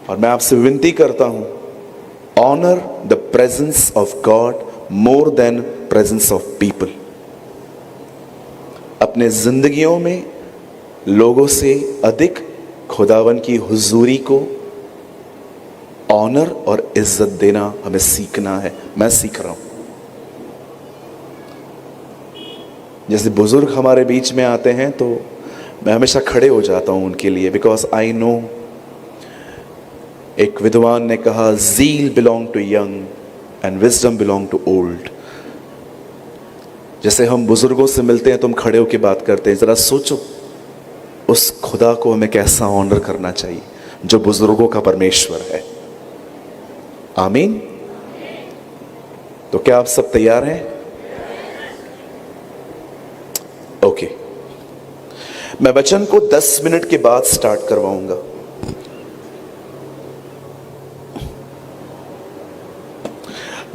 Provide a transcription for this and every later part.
और मैं आपसे विनती करता हूं, honour the presence of God more than presence of people. अपने जिंदगियों में लोगों से अधिक खुदावन की हुजूरी को ऑनर और इज्जत देना हमें सीखना है। मैं सीख रहा हूं। जैसे बुजुर्ग हमारे बीच में आते हैं तो मैं हमेशा खड़े हो जाता हूं उनके लिए, बिकॉज आई नो, एक विद्वान ने कहा, zeal belong to young and wisdom belong to old. जैसे हम बुजुर्गों से मिलते हैं तो हम खड़े होकर बात करते हैं। जरा सोचो उस खुदा को हमें कैसा ऑनर करना चाहिए जो बुजुर्गों का परमेश्वर है। आमीन। तो क्या आप सब तैयार हैं? ओके। मैं वचन को 10 मिनट के बाद स्टार्ट करवाऊंगा।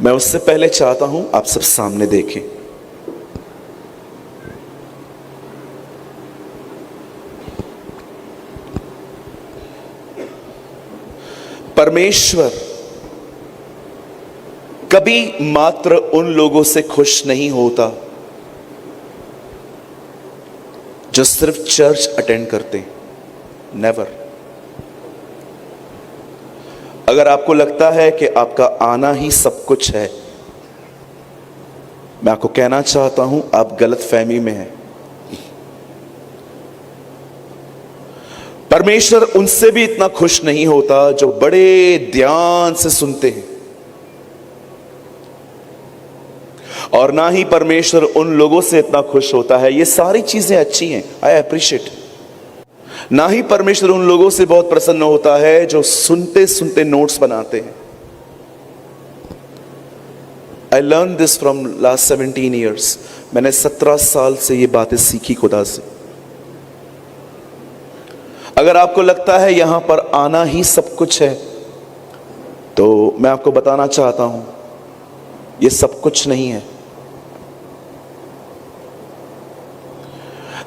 मैं उससे पहले चाहता हूं आप सब सामने देखें। परमेश्वर कभी मात्र उन लोगों से खुश नहीं होता जो सिर्फ चर्च अटेंड करते हैं। नेवर। अगर आपको लगता है कि आपका आना ही सब कुछ है, मैं आपको कहना चाहता हूं आप गलत फहमी में हैं। परमेश्वर उनसे भी इतना खुश नहीं होता जो बड़े ध्यान से सुनते हैं, और ना ही परमेश्वर उन लोगों से इतना खुश होता है। ये सारी चीजें अच्छी हैं, आई अप्रिशिएट। ना ही परमेश्वर उन लोगों से बहुत प्रसन्न होता है जो सुनते सुनते नोट्स बनाते हैं। I learn this from last 17 years. मैंने 17 साल से ये बातें सीखी खुदा से। अगर आपको लगता है यहां पर आना ही सब कुछ है, तो मैं आपको बताना चाहता हूं ये सब कुछ नहीं है।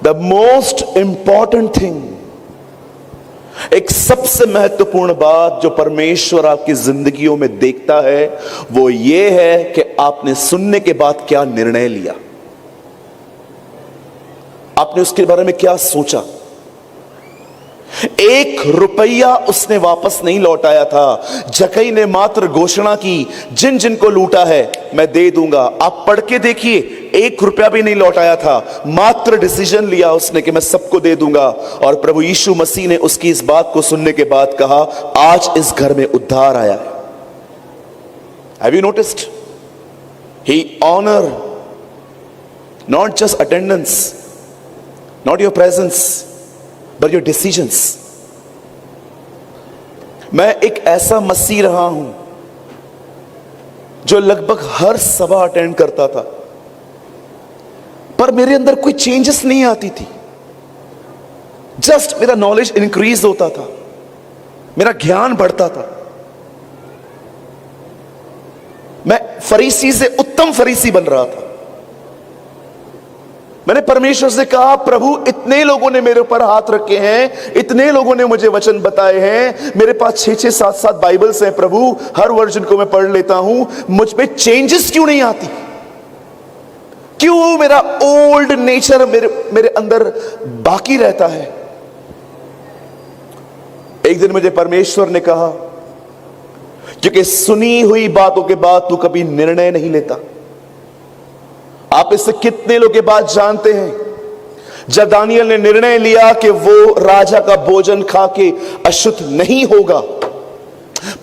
द मोस्ट इंपॉर्टेंट थिंग, एक सबसे महत्वपूर्ण बात जो परमेश्वर आपकी जिंदगियों में देखता है, वो ये है कि आपने सुनने के बाद क्या निर्णय लिया, आपने उसके बारे में क्या सोचा। 1 रुपया उसने वापस नहीं लौटाया था। जक्कई ने मात्र घोषणा की, जिन जिन को लूटा है मैं दे दूंगा। आप पढ़ के देखिए, 1 रुपया भी नहीं लौटाया था। मात्र डिसीजन लिया उसने कि मैं सबको दे दूंगा। और प्रभु यीशु मसीह ने उसकी इस बात को सुनने के बाद कहा, आज इस घर में उद्धार आया है। Have you noticed? He honour not just attendance, not your presence, but your decisions। मैं एक ऐसा मसीह रहा हूं जो लगभग हर सभा अटेंड करता था, पर मेरे अंदर कोई चेंजेस नहीं आती थी। जस्ट मेरा नॉलेज इंक्रीज होता था, मेरा ज्ञान बढ़ता था। मैं फरीसी से उत्तम फरीसी बन रहा था। मैंने परमेश्वर से कहा, प्रभु इतने लोगों ने मेरे ऊपर हाथ रखे हैं, इतने लोगों ने मुझे वचन बताए हैं, मेरे पास 6-6, 7-7 बाइबल्स हैं प्रभु, हर वर्जन को मैं पढ़ लेता हूं, मुझ पे चेंजेस क्यों नहीं आती? क्यों मेरा ओल्ड नेचर मेरे अंदर बाकी रहता है? एक दिन मुझे परमेश्वर ने कहा, क्योंकि सुनी हुई बातों के बाद तू कभी निर्णय नहीं लेता। आप इससे कितने लोग के बात जानते हैं? जब दानियल ने निर्णय लिया कि वो राजा का भोजन खा के अशुद्ध नहीं होगा,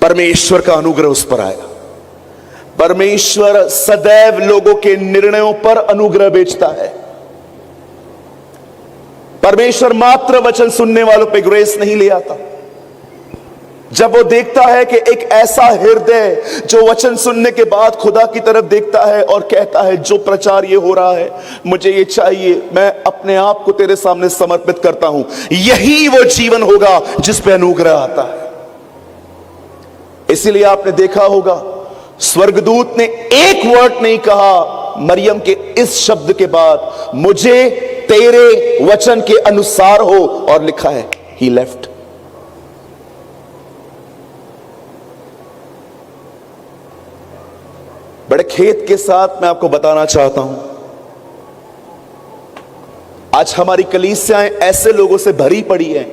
परमेश्वर का अनुग्रह उस पर आया। परमेश्वर सदैव लोगों के निर्णयों पर अनुग्रह भेजता है। परमेश्वर मात्र वचन सुनने वालों पे ग्रेस नहीं ले आता। जब वो देखता है कि एक ऐसा हृदय जो वचन सुनने के बाद खुदा की तरफ देखता है और कहता है, जो प्रचार ये हो रहा है मुझे ये चाहिए, मैं अपने आप को तेरे सामने समर्पित करता हूं, यही वो जीवन होगा जिस पे अनुग्रह आता है। इसीलिए आपने देखा होगा, स्वर्गदूत ने एक वर्ड नहीं कहा मरियम के इस शब्द के बाद, मुझे तेरे वचन के अनुसार हो, और लिखा है ही लेफ्ट। बड़े खेत के साथ मैं आपको बताना चाहता हूं, आज हमारी कलीसियाएं ऐसे लोगों से भरी पड़ी हैं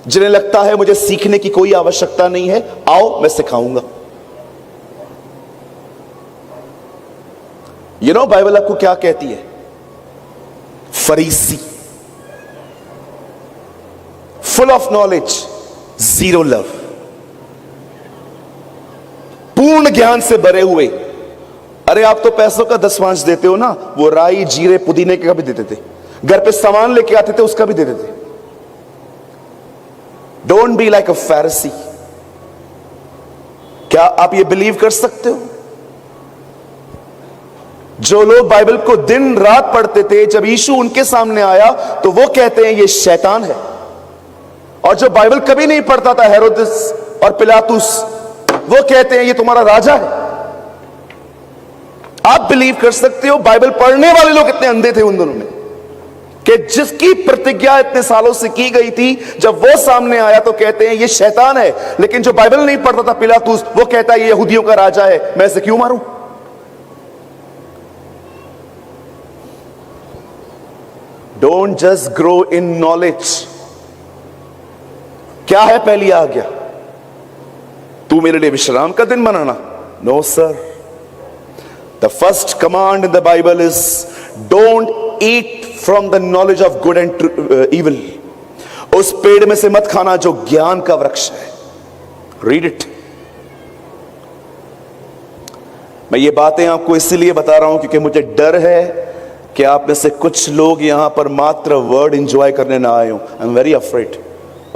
जिन्हें लगता है मुझे सीखने की कोई आवश्यकता नहीं है, आओ मैं सिखाऊंगा। बाइबल आपको क्या कहती है? फरीसी, full of knowledge, zero love, पूर्ण ज्ञान से भरे हुए। अरे आप तो पैसों का दसवांश देते हो ना, वो राई जीरे पुदीने का भी देते थे, घर पे सामान लेके आते थे उसका भी देते थे। Don't be like a Pharisee. क्या आप ये बिलीव कर सकते हो? जो लोग बाइबल को दिन रात पढ़ते थे, जब यीशु उनके सामने आया तो वो कहते हैं ये शैतान है। और जो बाइबल कभी नहीं पढ़ता था, हेरोदेस और पिलातुस, वो कहते हैं ये तुम्हारा राजा है। आप बिलीव कर सकते हो बाइबल पढ़ने वाले लोग कितने अंधे थे उन दोनों में, कि जिसकी प्रतिज्ञा इतने सालों से की गई थी, जब वो सामने आया तो कहते हैं ये शैतान है। लेकिन जो बाइबल नहीं पढ़ता था, पिलातुस, वो कहता है ये यहूदियों का राजा है, मैं इसे क्यों मारूं? Don't just grow in knowledge. क्या है पहली आज्ञा? तू मेरे लिए विश्राम का दिन मनाना? No sir. The first command in the Bible is don't eat from the knowledge of good and evil. उस पेड़ में से मत खाना जो ज्ञान का वृक्ष है। Read it. मैं ये बातें आपको इसीलिए बता रहा हूं क्योंकि मुझे डर है कि आप में से कुछ लोग यहां पर मात्र वर्ड एंजॉय करने ना आए हो। I am very afraid.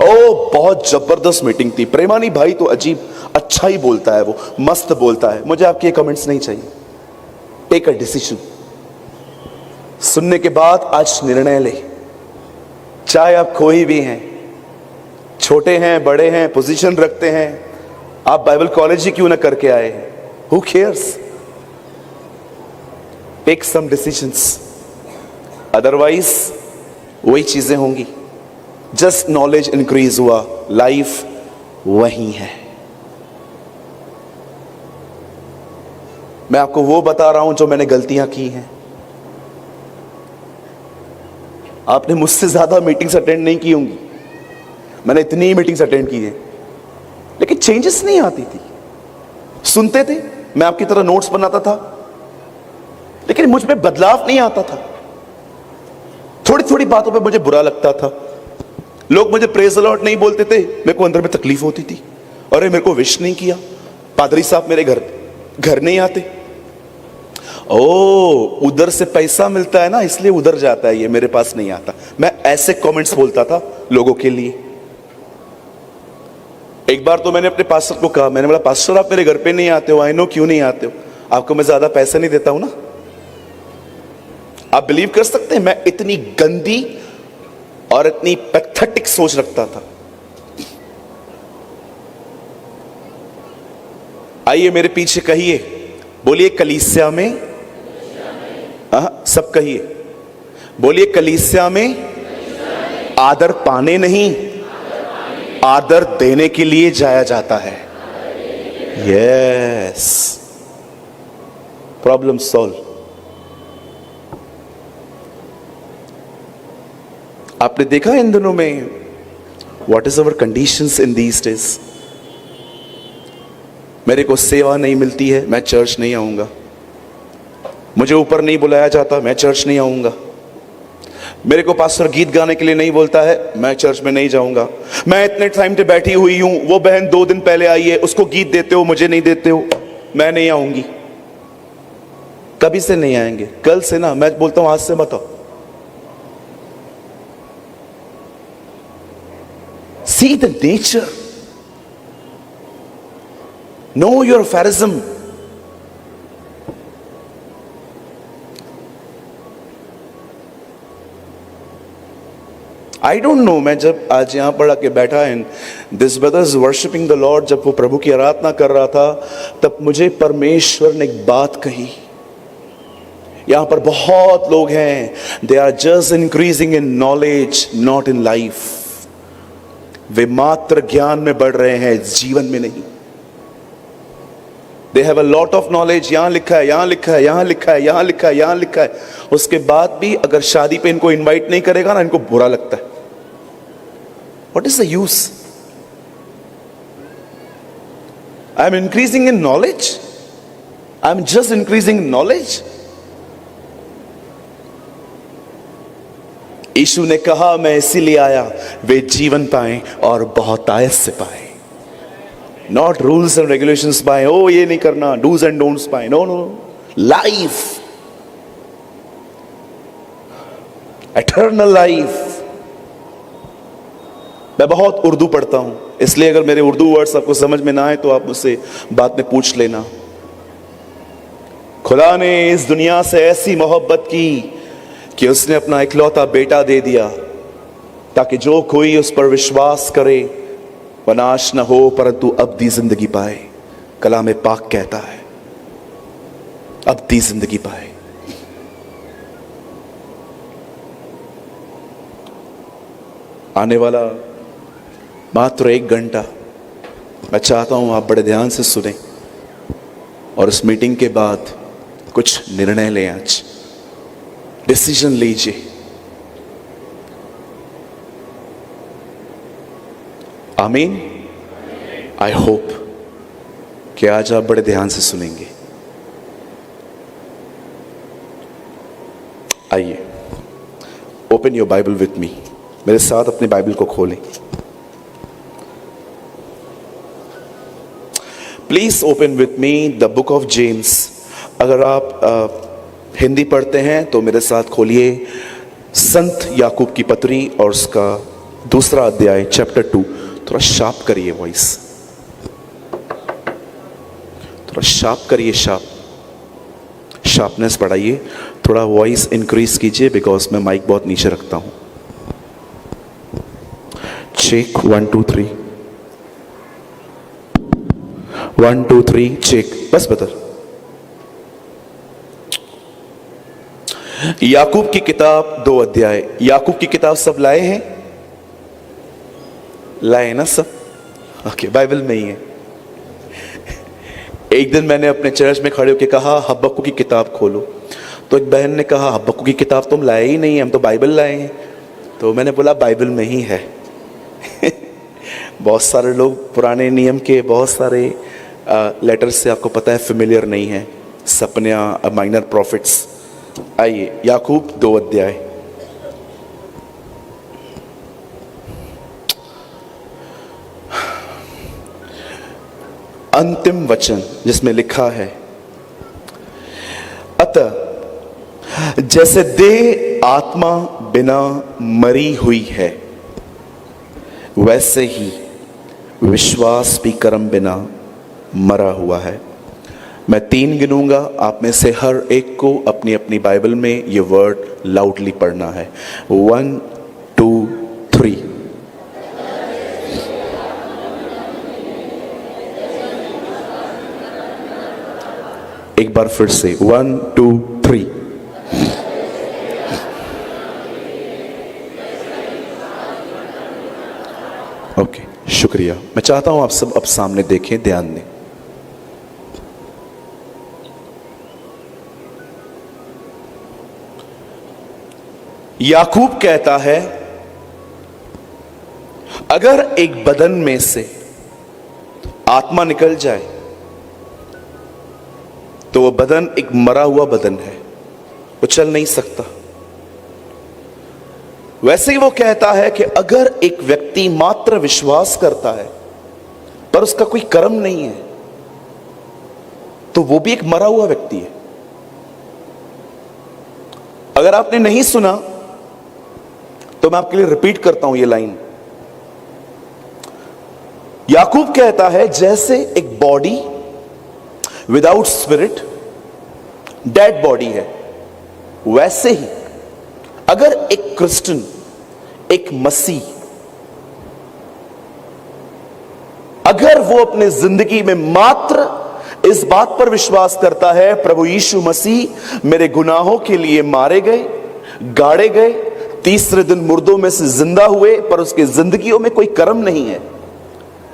बहुत जबरदस्त मीटिंग थी, प्रेमानी भाई तो अजीब अच्छा ही बोलता है, वो मस्त बोलता है। मुझे आपके कमेंट्स नहीं चाहिए। Take a decision. सुनने के बाद आज निर्णय ले। चाहे आप कोई भी हैं, छोटे हैं, बड़े हैं, पोजीशन रखते हैं, आप बाइबल कॉलेज ही क्यों ना करके आए, who cares? Take some decisions, otherwise वही चीजें होंगी। जस्ट नॉलेज इंक्रीज हुआ, लाइफ वही है। मैं आपको वो बता रहा हूं जो मैंने गलतियां की हैं। आपने मुझसे ज्यादा मीटिंग्स अटेंड नहीं की होंगी, मैंने इतनी मीटिंग्स अटेंड की हैं, लेकिन चेंजेस नहीं आती थी। सुनते थे, मैं आपकी तरह नोट्स बनाता था, लेकिन मुझ में बदलाव नहीं आता था। थोड़ी थोड़ी बातों पे मुझे बुरा लगता था। लोग मुझे प्रेज द लॉर्ड नहीं बोलते थे, मेरे को अंदर में तकलीफ होती थी। अरे मेरे को विश नहीं किया, पादरी साहब मेरे घर नहीं आते। उधर से पैसा मिलता है ना, इसलिए उधर जाता है, ये मेरे पास नहीं आता। मैं ऐसे कमेंट्स बोलता था लोगों के लिए। एक बार तो मैंने अपने पास्टर को कहा, मैंने बोला पास्टर आप मेरे घर पे नहीं आते हो, आई नो क्यों नहीं आते हो, आपको मैं ज्यादा पैसे नहीं देता हूं ना। आप बिलीव कर सकते हैं मैं इतनी गंदी और इतनी पैथेटिक सोच रखता था। आइए मेरे पीछे कहिए, बोलिए कलीसिया में, सब कहिए, बोलिए कलीसिया में आदर पाने नहीं, आदर देने के लिए जाया जाता है। Yes, problem solve. आपने देखा इन दिनों में what is our conditions in these days. मेरे को सेवा नहीं मिलती है, मैं चर्च नहीं आऊंगा। मुझे ऊपर नहीं बुलाया जाता, मैं चर्च नहीं आऊंगा। मेरे को पास्टर गीत गाने के लिए नहीं बोलता है, मैं चर्च में नहीं जाऊंगा। मैं इतने टाइम पे बैठी हुई हूं, वो बहन 2 दिन पहले आई है, उसको गीत देते हो, मुझे नहीं देते हो, मैं नहीं आऊंगी। कभी से नहीं आएंगे, कल से ना, मैं बोलता हूं आज से मत आओ। See the nature. Know your Pharism. I don't know, मैं जब आज यहां पर आके बैठा and this brother is worshipping the Lord, जब वो प्रभु की आराधना कर रहा था, तब मुझे परमेश्वर ने एक बात कही। यहां पर बहुत लोग हैं, they are just increasing in knowledge, not in life. वे मात्र ज्ञान में बढ़ रहे हैं, जीवन में नहीं। They have a lot of knowledge, यहां लिखा है, यहां लिखा है, यहां लिखा है, यहां लिखा है, यहां लिखा है। उसके बाद भी अगर शादी पे इनको इनवाइट नहीं करेगा ना, इनको बुरा लगता है। What is the use? I am increasing in knowledge, I am just increasing knowledge. Yeshu ने कहा, मैं इसीलिए आया वे जीवन पाएं और बहुतायत से पाएं। नॉट रूल्स एंड रेगुलेशंस पाएं, ओ ये नहीं करना, डूज एंड डोंट्स पाएं। No no, life, eternal life. मैं बहुत उर्दू पढ़ता हूं, इसलिए अगर मेरे उर्दू वर्ड्स आपको समझ में ना आए तो आप मुझसे बाद में पूछ लेना। खुदा ने इस दुनिया से ऐसी मोहब्बत की कि उसने अपना इकलौता बेटा दे दिया, ताकि जो कोई उस पर विश्वास करे वह नाश न हो परंतु अब्दी जिंदगी पाए। कलाम पाक कहता है अब्दी जिंदगी पाए। आने वाला मात्र 1 घंटा मैं चाहता हूं आप बड़े ध्यान से सुने और इस मीटिंग के बाद कुछ निर्णय लें। आज डिसीजन लीजिए। आमीन। आई होप कि आज आप बड़े ध्यान से सुनेंगे। आइए, open your Bible with me. मेरे साथ अपनी बाइबल को खोलें। Please open with me the book of James. अगर आप हिंदी पढ़ते हैं तो मेरे साथ खोलिए संत याकूब की पत्री और उसका 2 अध्याय चैप्टर 2। थोड़ा शार्प करिए वॉइस, थोड़ा शार्प करिए, शार्पनेस बढ़ाइए, थोड़ा वॉइस इंक्रीज कीजिए बिकॉज मैं माइक बहुत नीचे रखता हूं। Check 1 2 3 1 2 3 check. बस बता। याकूब की किताब 2 अध्याय। याकूब की किताब सब लाए हैं? लाए ना सब? ओके, बाइबल में ही है। एक दिन मैंने अपने चर्च में खड़े होकर कहा हबक्कुक की किताब खोलो, तो एक बहन ने कहा हबक्कुक की किताब तुम लाए ही नहीं, हम तो बाइबल लाए हैं। तो मैंने बोला बाइबल में ही है। बहुत सारे लोग पुराने नियम के बहुत सारे लेटर्स से आपको पता है फेमिलियर नहीं है, सपनिया, माइनर प्रॉफिट्स। आइए याकूब 2 अध्याय। अंतिम वचन जिसमें लिखा है, अतः जैसे देह आत्मा बिना मरी हुई है वैसे ही विश्वास भी कर्म बिना मरा हुआ है। मैं 3 गिनूंगा, आप में से हर एक को अपनी अपनी बाइबल में ये वर्ड लाउडली पढ़ना है। 1 2 3। एक बार फिर से 1 2 3। ओके, शुक्रिया। मैं चाहता हूं आप सब अब सामने देखें, ध्यान दें। याकूब कहता है अगर एक बदन में से आत्मा निकल जाए तो वो बदन एक मरा हुआ बदन है, वो चल नहीं सकता। वैसे ही वो कहता है कि अगर एक व्यक्ति मात्र विश्वास करता है पर उसका कोई कर्म नहीं है तो वो भी एक मरा हुआ व्यक्ति है। अगर आपने नहीं सुना तो मैं आपके लिए रिपीट करता हूं ये लाइन। याकूब कहता है जैसे एक body without spirit dead body है, वैसे ही अगर एक क्रिश्चियन, एक मसीह, अगर वो अपने जिंदगी में मात्र इस बात पर विश्वास करता है प्रभु यीशु मसीह मेरे गुनाहों के लिए मारे गए, गाड़े गए, तीसरे दिन मुर्दों में से जिंदा हुए, पर उसके जिंदगियों में कोई कर्म नहीं है,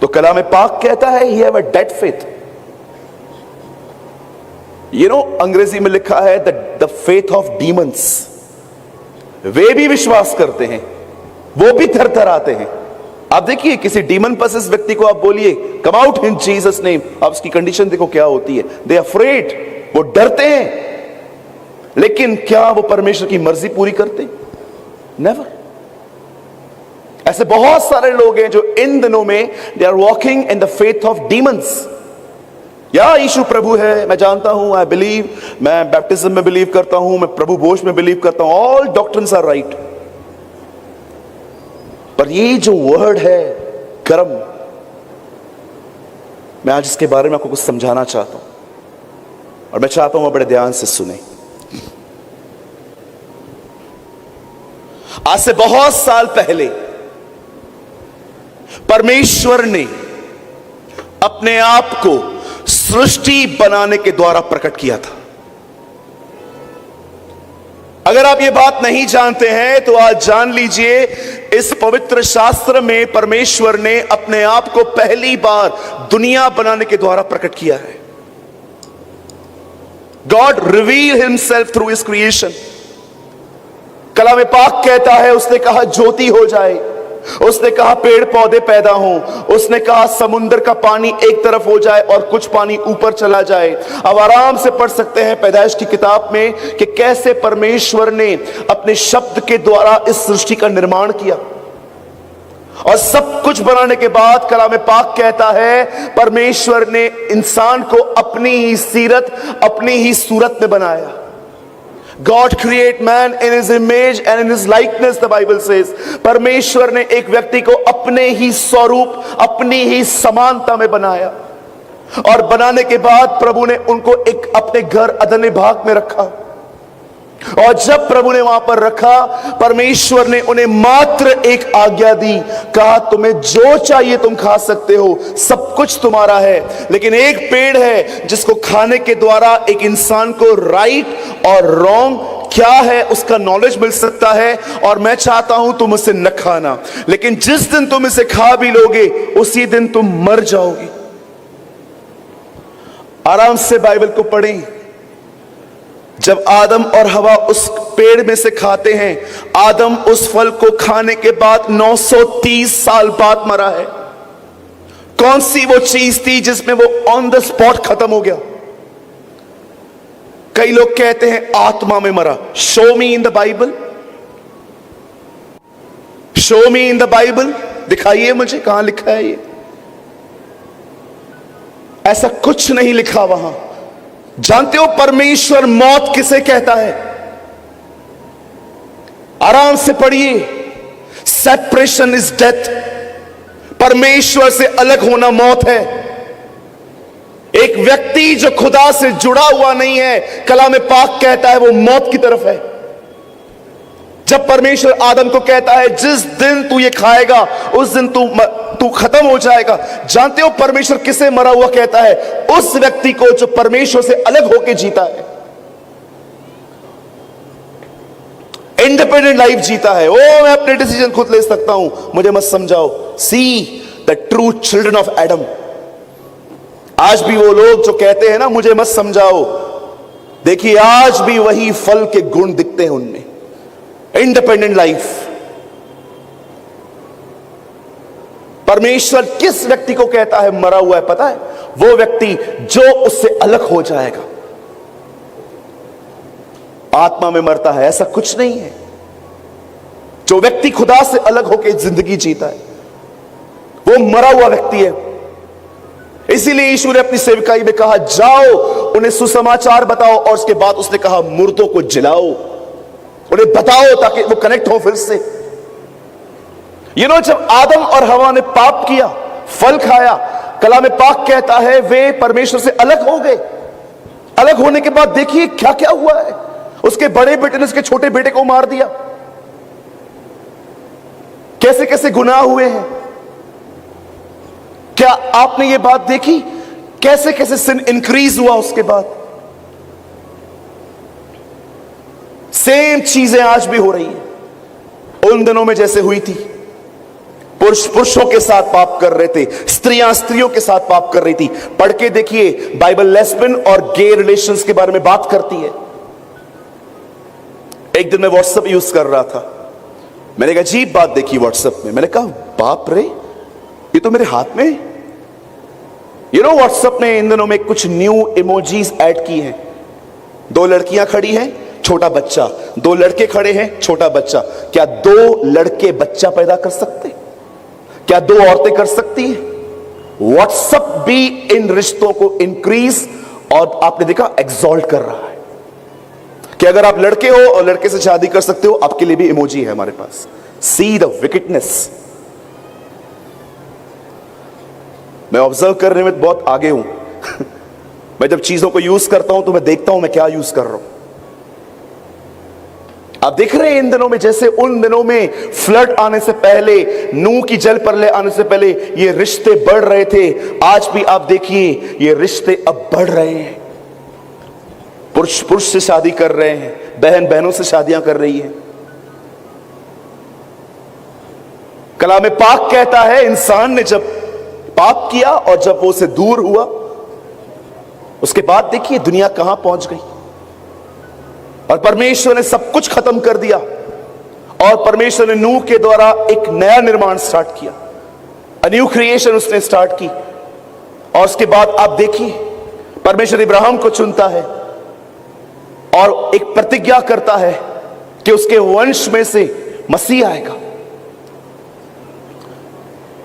तो कलाम पाक कहता है he have a dead faith. अंग्रेजी में लिखा है द फेथ ऑफ डीमंस, वे भी विश्वास करते हैं, वो भी थर आते हैं। आप देखिए किसी डीमन पसेस व्यक्ति को आप बोलिए come out in Jesus name, आप उसकी कंडीशन देखो क्या होती है। दे आर अफ्रेड, वो डरते हैं। लेकिन क्या वो परमेश्वर की मर्जी पूरी करते? नेवर। ऐसे बहुत सारे लोग हैं जो इन दिनों में they are walking in the faith of demons. या यीशु प्रभु है, मैं जानता हूं, आई बिलीव, मैं बैप्टिज्म में बिलीव करता हूं, मैं प्रभु भोज में बिलीव करता हूं, ऑल डॉक्ट्रिन्स आर राइट। पर ये जो वर्ड है कर्म, मैं आज इसके बारे में आपको कुछ समझाना चाहता हूं और मैं चाहता हूं आप बड़े ध्यान से सुने। आज से बहुत साल पहले परमेश्वर ने अपने आप को सृष्टि बनाने के द्वारा प्रकट किया था। अगर आप ये बात नहीं जानते हैं तो आज जान लीजिए, इस पवित्र शास्त्र में परमेश्वर ने अपने आप को पहली बार दुनिया बनाने के द्वारा प्रकट किया है। God reveal himself through his creation. कलाम पाक कहता है, उसने कहा ज्योति हो जाए, उसने कहा पेड़ पौधे पैदा हों, उसने कहा समुद्र का पानी एक तरफ हो जाए और कुछ पानी ऊपर चला जाए। अब आराम से पढ़ सकते हैं पैदाइश की किताब में कि कैसे परमेश्वर ने अपने शब्द के द्वारा इस सृष्टि का निर्माण किया। और सब कुछ बनाने के बाद कलाम पाक कहता है परमेश्वर ने इंसान को अपनी ही सीरत, अपनी ही सूरत में बनाया। God create man in his image and in his likeness, the Bible says। परमेश्वर ने एक व्यक्ति को अपने ही स्वरूप, अपनी ही समानता में बनाया। और बनाने के बाद प्रभु ने उनको एक अपने घर अदन भाग में रखा। और जब प्रभु ने वहां पर रखा, परमेश्वर ने उन्हें मात्र एक आज्ञा दी, कहा तुम्हें जो चाहिए तुम खा सकते हो, सब कुछ तुम्हारा है, लेकिन एक पेड़ है जिसको खाने के द्वारा एक इंसान को राइट और रॉन्ग क्या है उसका नॉलेज मिल सकता है। और मैं चाहता हूं तुम उसे न खाना, लेकिन जिस दिन तुम इसे खा भी लोगे उसी दिन तुम मर जाओगे। आराम से बाइबल को पढ़ें। जब आदम और हवा उस पेड़ में से खाते हैं, आदम उस फल को खाने के बाद 930 साल बाद मरा है। कौन सी वो चीज थी जिसमें वो ऑन द स्पॉट खत्म हो गया? कई लोग कहते हैं आत्मा में मरा। Show me in the Bible, show me in the Bible, दिखाइए मुझे कहां लिखा है ये। ऐसा कुछ नहीं लिखा वहां। जानते हो परमेश्वर मौत किसे कहता है? आराम से पढ़िए। Separation is death. परमेश्वर से अलग होना मौत है। एक व्यक्ति जो खुदा से जुड़ा हुआ नहीं है, कलाम पाक कहता है वो मौत की तरफ है। जब परमेश्वर आदम को कहता है जिस दिन तू ये खाएगा उस दिन तू खत्म हो जाएगा, जानते हो परमेश्वर किसे मरा हुआ कहता है? उस व्यक्ति को जो परमेश्वर से अलग होकर जीता है, इंडिपेंडेंट लाइफ जीता है। ओ मैं अपने डिसीजन खुद ले सकता हूं, मुझे मत समझाओ। See the true children of Adam. आज भी वो लोग जो कहते हैं ना मुझे मत समझाओ, देखिए आज भी वही फल के गुण दिखते हैं उनमें। Independent life. परमेश्वर किस व्यक्ति को कहता है मरा हुआ है पता है? वो व्यक्ति जो उससे अलग हो जाएगा। आत्मा में मरता है ऐसा कुछ नहीं है। जो व्यक्ति खुदा से अलग होकर जिंदगी जीता है वो मरा हुआ व्यक्ति है। इसीलिए यीशु ने अपनी सेवकाई में कहा जाओ उन्हें सुसमाचार बताओ, और उसके बाद उसने कहा मुर्दों को जिलाओ, उन्हें बताओ ताकि वो कनेक्ट हो फिर से। जब आदम और हवा ने पाप किया, फल खाया, कलाम पाक कहता है वे परमेश्वर से अलग हो गए। अलग होने के बाद देखिए क्या क्या हुआ है। उसके बड़े बेटे ने उसके छोटे बेटे को मार दिया। कैसे कैसे गुनाह हुए हैं। क्या आपने ये बात देखी? कैसे कैसे सिन इंक्रीज हुआ उसके बाद। सेम चीजें आज भी हो रही हैं उन दिनों में जैसे हुई थी। पुरुष पुरुषों के साथ पाप कर रहे थे, स्त्रियां स्त्रियों के साथ पाप कर रही थी। पढ़ के देखिए, बाइबल लेस्बियन और गे रिलेशंस के बारे में बात करती है। एक दिन मैं व्हाट्सएप यूज कर रहा था, मैंने एक अजीब बात देखी व्हाट्सएप में। मैंने कहा बाप रे, ये तो मेरे हाथ में। व्हाट्सएप ने इन दिनों में कुछ न्यू इमोजीज ऐड की हैं। दो लड़कियां खड़ी हैं, छोटा बच्चा, दो लड़के खड़े हैं, छोटा बच्चा। क्या दो लड़के बच्चा पैदा कर सकते? क्या दो औरतें कर सकती हैं? व्हाट्सएप भी इन रिश्तों को इंक्रीज और आपने देखा एक्सॉल्ट कर रहा है कि अगर आप लड़के हो और लड़के से शादी कर सकते हो, आपके लिए भी इमोजी है हमारे पास। See the विकेटनेस। मैं ऑब्जर्व करने में बहुत आगे हूं। मैं जब चीजों को यूज करता हूं तो मैं देखता हूं मैं क्या यूज कर रहा हूं। आप देख रहे हैं इन दिनों में, जैसे उन दिनों में फ्लड आने से पहले, नूह की जल प्रलय आने से पहले ये रिश्ते बढ़ रहे थे, आज भी आप देखिए ये रिश्ते अब बढ़ रहे हैं। पुरुष पुरुष से शादी कर रहे हैं, बहन बहनों से शादियां कर रही है। कलाम पाक कहता है इंसान ने जब पाप किया और जब वो उसे दूर हुआ, उसके बाद देखिए दुनिया कहां पहुंच गई। और परमेश्वर ने सब कुछ खत्म कर दिया और परमेश्वर ने नूह के द्वारा एक नया निर्माण स्टार्ट किया। अ न्यू क्रिएशन उसने स्टार्ट की। और उसके बाद आप देखिए परमेश्वर इब्राहिम को चुनता है और एक प्रतिज्ञा करता है कि उसके वंश में से मसीह आएगा।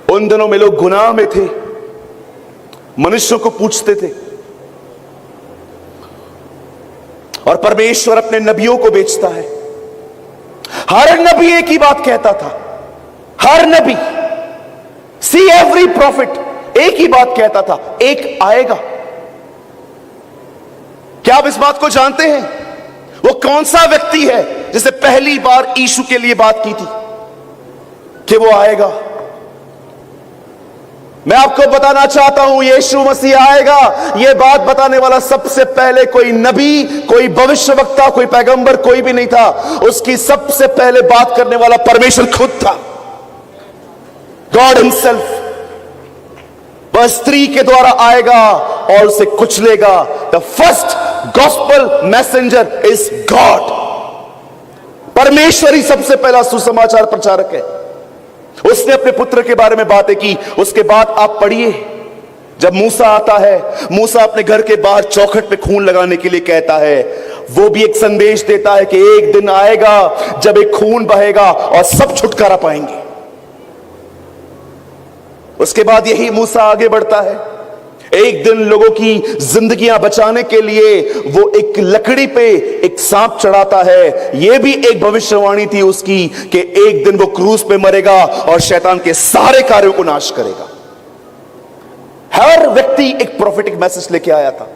उन दिनों में लोग गुनाह में थे, मनुष्यों को पूछते थे और परमेश्वर अपने नबियों को भेजता है। हर नबी एक ही बात कहता था, हर नबी, सी एवरी प्रॉफिट एक ही बात कहता था, एक आएगा। क्या आप इस बात को जानते हैं? वो कौन सा व्यक्ति है जिसे पहली बार यीशु के लिए बात की थी कि वो आएगा? मैं आपको बताना चाहता हूं, यीशु मसीह आएगा। यह बात बताने वाला सबसे पहले कोई नबी, कोई भविष्यवक्ता, कोई पैगंबर कोई भी नहीं था। उसकी सबसे पहले बात करने वाला परमेश्वर खुद था, गॉड हिमसेल्फ। वह स्त्री के द्वारा आएगा और उसे कुचलेगा। The first gospel messenger is God. परमेश्वर ही सबसे पहला सुसमाचार प्रचारक है। उसने अपने पुत्र के बारे में बातें की। उसके बाद आप पढ़िए, जब मूसा आता है, मूसा अपने घर के बाहर चौखट पे खून लगाने के लिए कहता है। वो भी एक संदेश देता है कि एक दिन आएगा जब एक खून बहेगा और सब छुटकारा पाएंगे। उसके बाद यही मूसा आगे बढ़ता है। एक दिन लोगों की जिंदगियां बचाने के लिए वो एक लकड़ी पे एक सांप चढ़ाता है। यह भी एक भविष्यवाणी थी उसकी कि एक दिन वो क्रूस पे मरेगा और शैतान के सारे कार्यों को नाश करेगा। हर व्यक्ति एक प्रोफेटिक मैसेज लेके आया था।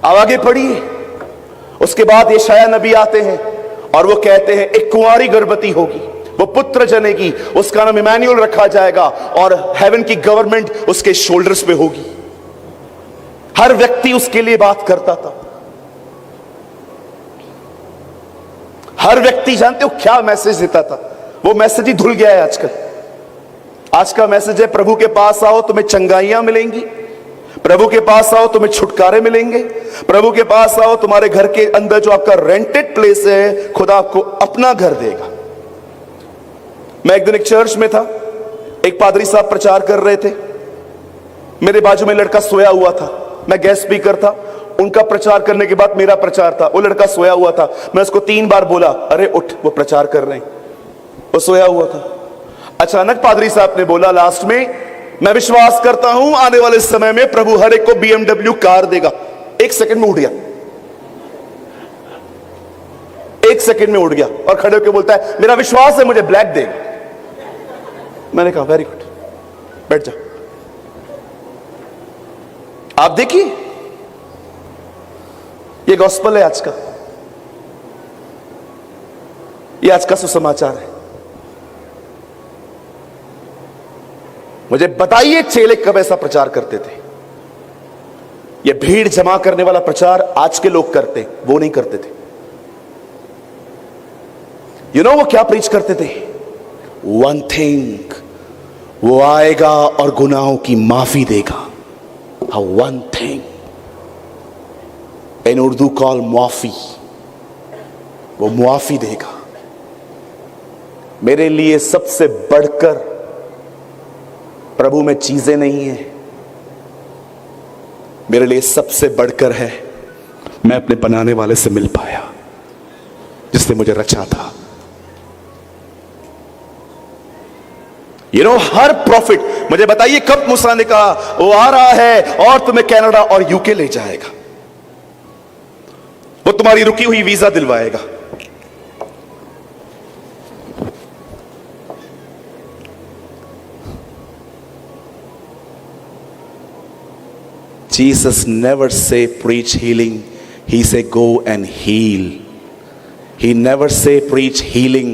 अब आगे पढ़िए, उसके बाद यशायाह नबी आते हैं और वो कहते हैं एक कुंवारी गर्भवती होगी, वो पुत्र जनेगी, उसका नाम इमैनुअल रखा जाएगा और हेवन की गवर्नमेंट उसके शोल्डर्स पे होगी। हर व्यक्ति उसके लिए बात करता था। हर व्यक्ति जानते हो क्या मैसेज देता था? वो मैसेज ही धुल गया है आजकल। आज का मैसेज है प्रभु के पास आओ तुम्हें चंगाइयां मिलेंगी, प्रभु के पास आओ तुम्हें छुटकारे मिलेंगे, प्रभु के पास आओ तुम्हारे घर के अंदर जो आपका रेंटेड प्लेस है खुदा आपको अपना घर देगा। मैं एक दिन एक चर्च में था, एक पादरी साहब प्रचार कर रहे थे। मेरे बाजू में लड़का सोया हुआ था, मैं गेस्ट स्पीकर था। उनका प्रचार करने के बाद मेरा प्रचार था। वो लड़का सोया हुआ था। मैं उसको 3 बार बोला, अरे उठ, वो प्रचार कर रहे हैं। वो सोया हुआ था। अचानक पादरी साहब ने बोला लास्ट में, मैं विश्वास करता हूं आने वाले समय में प्रभु हर एक को BMW कार देगा। 1 सेकंड में उठ गया, 1 सेकंड में उठ गया और खड़े होकर बोलता है मेरा विश्वास है मुझे ब्लैक देगा। मैंने कहा वेरी गुड, बैठ जा। आप देखिए, ये गॉस्पेल है आज का, ये आज का सुसमाचार है। मुझे बताइए चेले कब ऐसा प्रचार करते थे? ये भीड़ जमा करने वाला प्रचार आज के लोग करते, वो नहीं करते थे। वो क्या प्रीच करते थे? वन थिंग, वो आएगा और गुनाहों की माफी देगा। One thing in Urdu call मुआफी, वो मुआफी देगा। मेरे लिए सबसे बढ़कर प्रभु में चीजें नहीं है, मेरे लिए सबसे बढ़कर है मैं अपने बनाने वाले से मिल पाया जिसने मुझे रचा था। हर प्रॉफिट, मुझे बताइए कब मूसा ने कहा वो आ रहा है और तुम्हें कनाडा और यूके ले जाएगा, वो तुम्हारी रुकी हुई visa दिलवाएगा। Jesus never say preach healing, he say go and heal. He never say preach healing.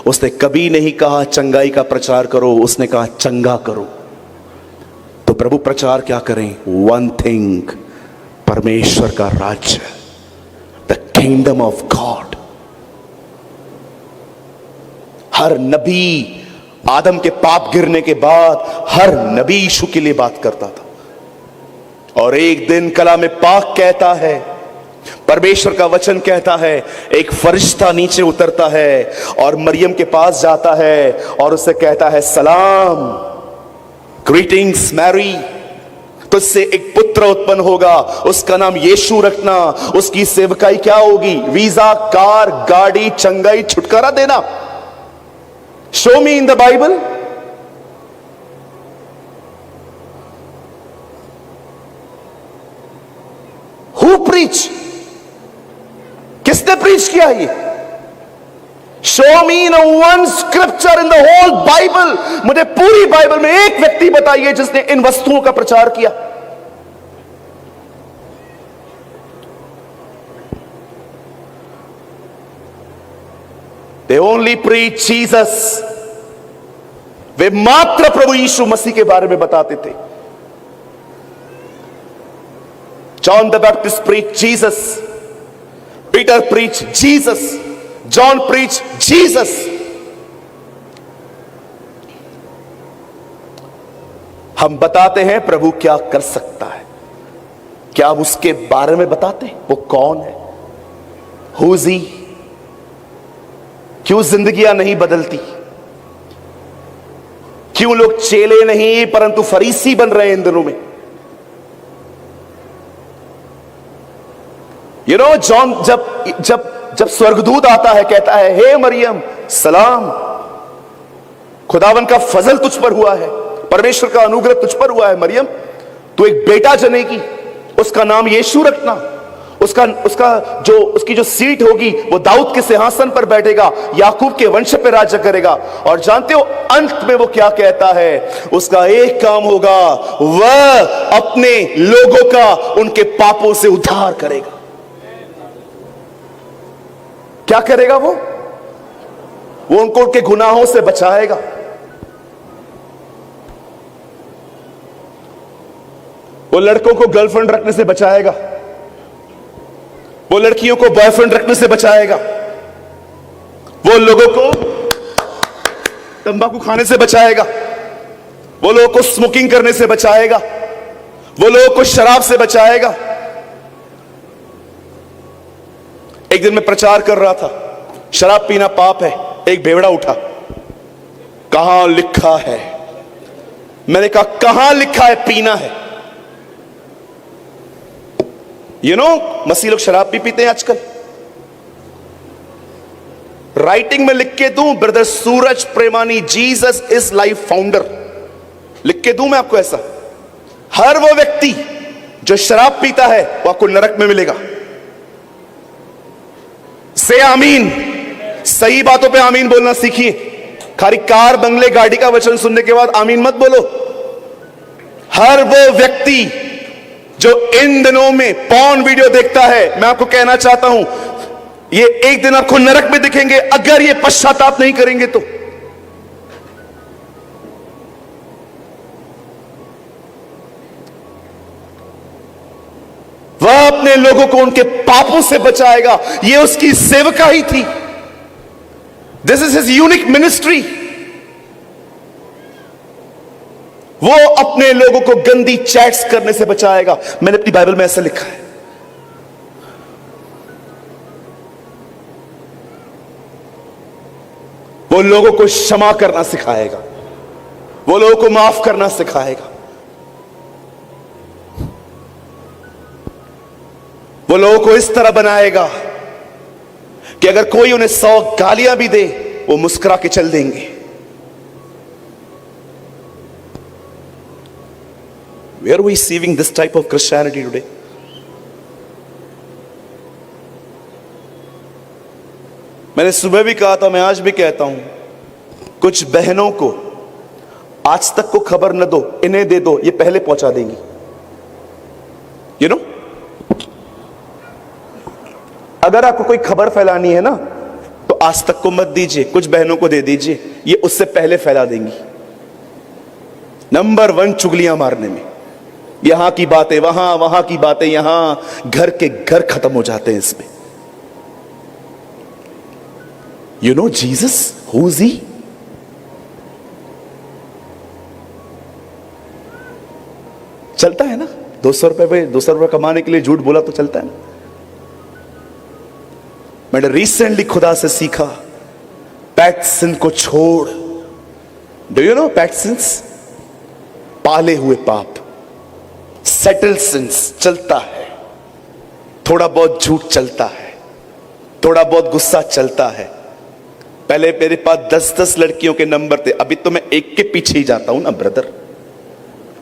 उसने कभी नहीं कहा चंगाई का प्रचार करो, उसने कहा चंगा करो। तो प्रभु प्रचार क्या करें? वन थिंग, परमेश्वर का राज्य, द किंगडम ऑफ गॉड। हर नबी आदम के पाप गिरने के बाद हर नबी यीशु के लिए बात करता था। और एक दिन कलाम पाक कहता है, परमेश्वर का वचन कहता है, एक फरिश्ता नीचे उतरता है और मरियम के पास जाता है और उससे कहता है सलाम, ग्रीटिंग्स मैरी, तुझसे एक पुत्र उत्पन्न होगा, उसका नाम यीशु रखना, उसकी सेवकाई क्या होगी? वीजा, कार, गाड़ी, चंगाई, छुटकारा देना। Show me in the Bible. Who preach? किसने प्रीच किया ये? Show me in one scripture in the whole Bible. मुझे पूरी बाइबल में एक व्यक्ति बताइए जिसने इन वस्तुओं का प्रचार किया। They only preach Jesus. वे मात्र प्रभु यीशु मसीह के बारे में बताते थे। John the Baptist preached Jesus. Peter preached Jesus. John preached Jesus. हम बताते हैं प्रभु क्या कर सकता है, क्या हम उसके बारे में बताते हैं? वो कौन है? Who is he? क्यों जिंदगियां नहीं बदलती? क्यों लोग चेले नहीं परंतु फरीसी बन रहे हैं इन दिनों में? जॉन जब स्वर्गदूत आता है, कहता है हे मरियम सलाम, खुदावन का फजल तुझ पर हुआ है, परमेश्वर का अनुग्रह तुझ पर हुआ है मरियम, तू एक बेटा जनेगी, उसका नाम यीशु रखना, उसकी जो सीट होगी वो दाऊद के सिंहासन पर बैठेगा, याकूब के वंश पे राज्य करेगा। और जानते हो अंत में वो क्या कहता है? उसका एक काम होगा, वह अपने लोगों का उनके पापों से उद्धार करेगा। क्या करेगा वो उनको उनके गुनाहों से बचाएगा। वो लड़कों को गर्लफ्रेंड रखने से बचाएगा, वो लड़कियों को बॉयफ्रेंड रखने से बचाएगा, वो लोगों को तंबाकू खाने से बचाएगा, वो लोगों को स्मोकिंग करने से बचाएगा, वो लोगों को शराब से बचाएगा। एक दिन मैं प्रचार कर रहा था, शराब पीना पाप है। एक बेवड़ा उठा, कहां लिखा है? मैंने कहा कहां लिखा है पीना है? मसीह लोग शराब भी पीते हैं आजकल। राइटिंग में लिख के दूं, brother Suraj Premani, Jesus is life founder, लिख के दूं मैं आपको ऐसा? हर वो व्यक्ति जो शराब पीता है वो आपको नरक में मिलेगा। से आमीन। सही बातों पे आमीन बोलना सीखिए। खाली कार, बंगले, गाड़ी का वचन सुनने के बाद आमीन मत बोलो। हर वो व्यक्ति जो इन दिनों में पॉर्न वीडियो देखता है, मैं आपको कहना चाहता हूं, ये एक दिन आपको नरक में दिखेंगे अगर ये पश्चाताप नहीं करेंगे तो। वह अपने लोगों को उनके पापों से बचाएगा। यह उसकी सेवका ही थी। This is his unique ministry. वो अपने लोगों को गंदी चैट्स करने से बचाएगा। मैंने अपनी बाइबल में ऐसा लिखा है। वो लोगों को क्षमा करना सिखाएगा, वो लोगों को माफ करना सिखाएगा, वो लोगों को इस तरह बनाएगा कि अगर कोई उन्हें 100 गालियां भी दे वो मुस्कुरा के चल देंगे। Where are we receiving this type of Christianity today? मैंने सुबह भी कहा था, मैं आज भी कहता हूं, कुछ बहनों को आज तक को खबर न दो, इन्हें दे दो, ये पहले पहुंचा देंगी। यू नो, अगर आपको कोई खबर फैलानी है ना तो आज तक को मत दीजिए, कुछ बहनों को दे दीजिए, ये उससे पहले फैला देंगी। नंबर 1 चुगलियां मारने में, यहां की बातें वहां, वहां की बातें यहां, घर के घर खत्म हो जाते हैं इसमें। You know Jesus, who is he? चलता है ना, 200 रुपए कमाने के लिए झूठ बोला तो चलता है ना। मैंने रिसेंटली खुदा से सीखा, पैट सिन को छोड़। Do you know PAT since? पाले हुए पाप, सेटल सिंस चलता है, थोड़ा बहुत झूठ चलता है, थोड़ा बहुत गुस्सा चलता है। पहले मेरे पास 10-10 लड़कियों के नंबर थे, अभी तो मैं एक के पीछे ही जाता हूं ना ब्रदर।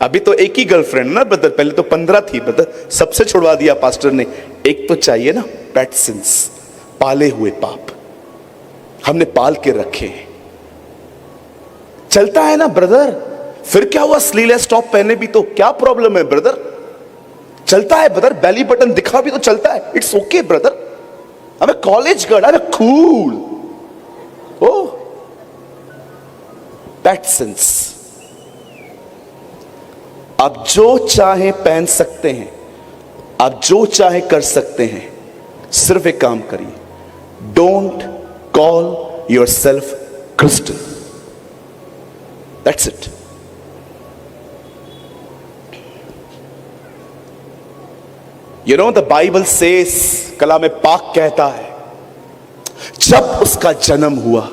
अभी तो एक ही गर्लफ्रेंड ना ब्रदर, पहले तो 15 थी ब्रदर, सबसे छुड़वा दिया पास्टर ने। एक तो चाहिए ना, पैट सिंस, पाले हुए पाप हमने पाल के रखे हैं। चलता है ना ब्रदर, फिर क्या हुआ, स्लीवलेस टॉप पहने भी तो क्या प्रॉब्लम है ब्रदर? चलता है ब्रदर, बेली बटन दिखा भी तो चलता है, it's okay brother. I am college girl, I am cool. ओ पैट सिंस, आप जो चाहे पहन सकते हैं, आप जो चाहे कर सकते हैं, सिर्फ एक काम करिए, don't call yourself Christian, that's it. You know the Bible says, कलाम पाक कहता है, जब उसका जन्म हुआ,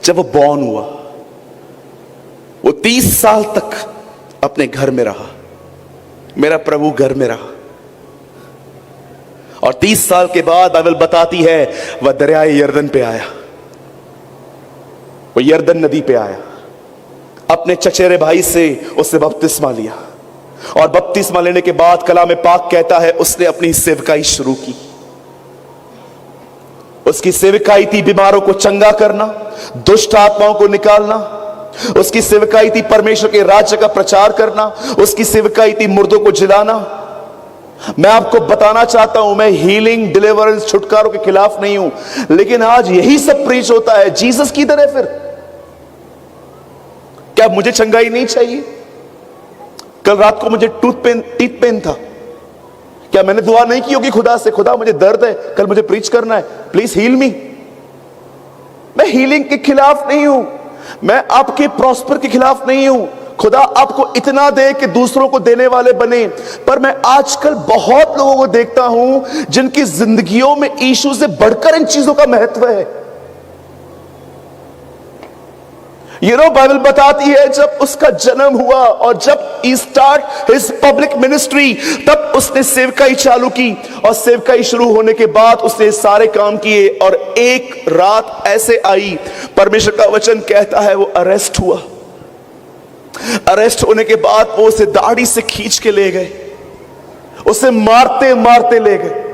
जब वो बॉर्न हुआ, वो 30 साल तक अपने घर में रहा, मेरा प्रभु घर में रहा। और 30 साल के बाद बाइबल बताती है वह दरियाए यरदन पे आया, वो यरदन नदी पे आया, अपने चचेरे भाई से उसने बपतिस्मा लिया, और बपतिस्मा लेने के बाद कलाम पाक कहता है उसने अपनी सेवकाई शुरू की। उसकी सेवकाई थी बीमारों को चंगा करना, दुष्ट आत्माओं को निकालना, उसकी सेवकाई थी परमेश्वर के राज्य का प्रचार करना, उसकी सेवकाई थी मुर्दों को जिलाना। मैं आपको बताना चाहता हूं, मैं हीलिंग, डिलीवरेंस, छुटकारों के खिलाफ नहीं हूं, लेकिन आज यही सब प्रीच होता है। जीसस किधर है फिर? क्या मुझे चंगाई नहीं चाहिए? कल रात को मुझे टीथ पेन था, क्या मैंने दुआ नहीं की होगी खुदा से, खुदा मुझे दर्द है, कल मुझे प्रीच करना है, प्लीज हील मी? मैं हीलिंग के खिलाफ नहीं हूं, मैं आपके प्रॉस्पर के खिलाफ नहीं हूं। खुदा आपको इतना दे कि दूसरों को देने वाले बने, पर मैं आजकल बहुत लोगों को देखता हूं जिनकी जिंदगियों में यीशु से बढ़कर इन चीजों का महत्व है। यू नो बाइबल बताती है जब उसका जन्म हुआ और जब ही स्टार्ट हिज पब्लिक मिनिस्ट्री, तब उसने सेवकाई चालू की, और सेवकाई शुरू होने के बाद उसने सारे काम किए। और एक रात ऐसे आई, परमेश्वर का वचन कहता है वो अरेस्ट हुआ। अरेस्ट होने के बाद वो उसे दाढ़ी से खींच के ले गए, उसे मारते मारते ले गए।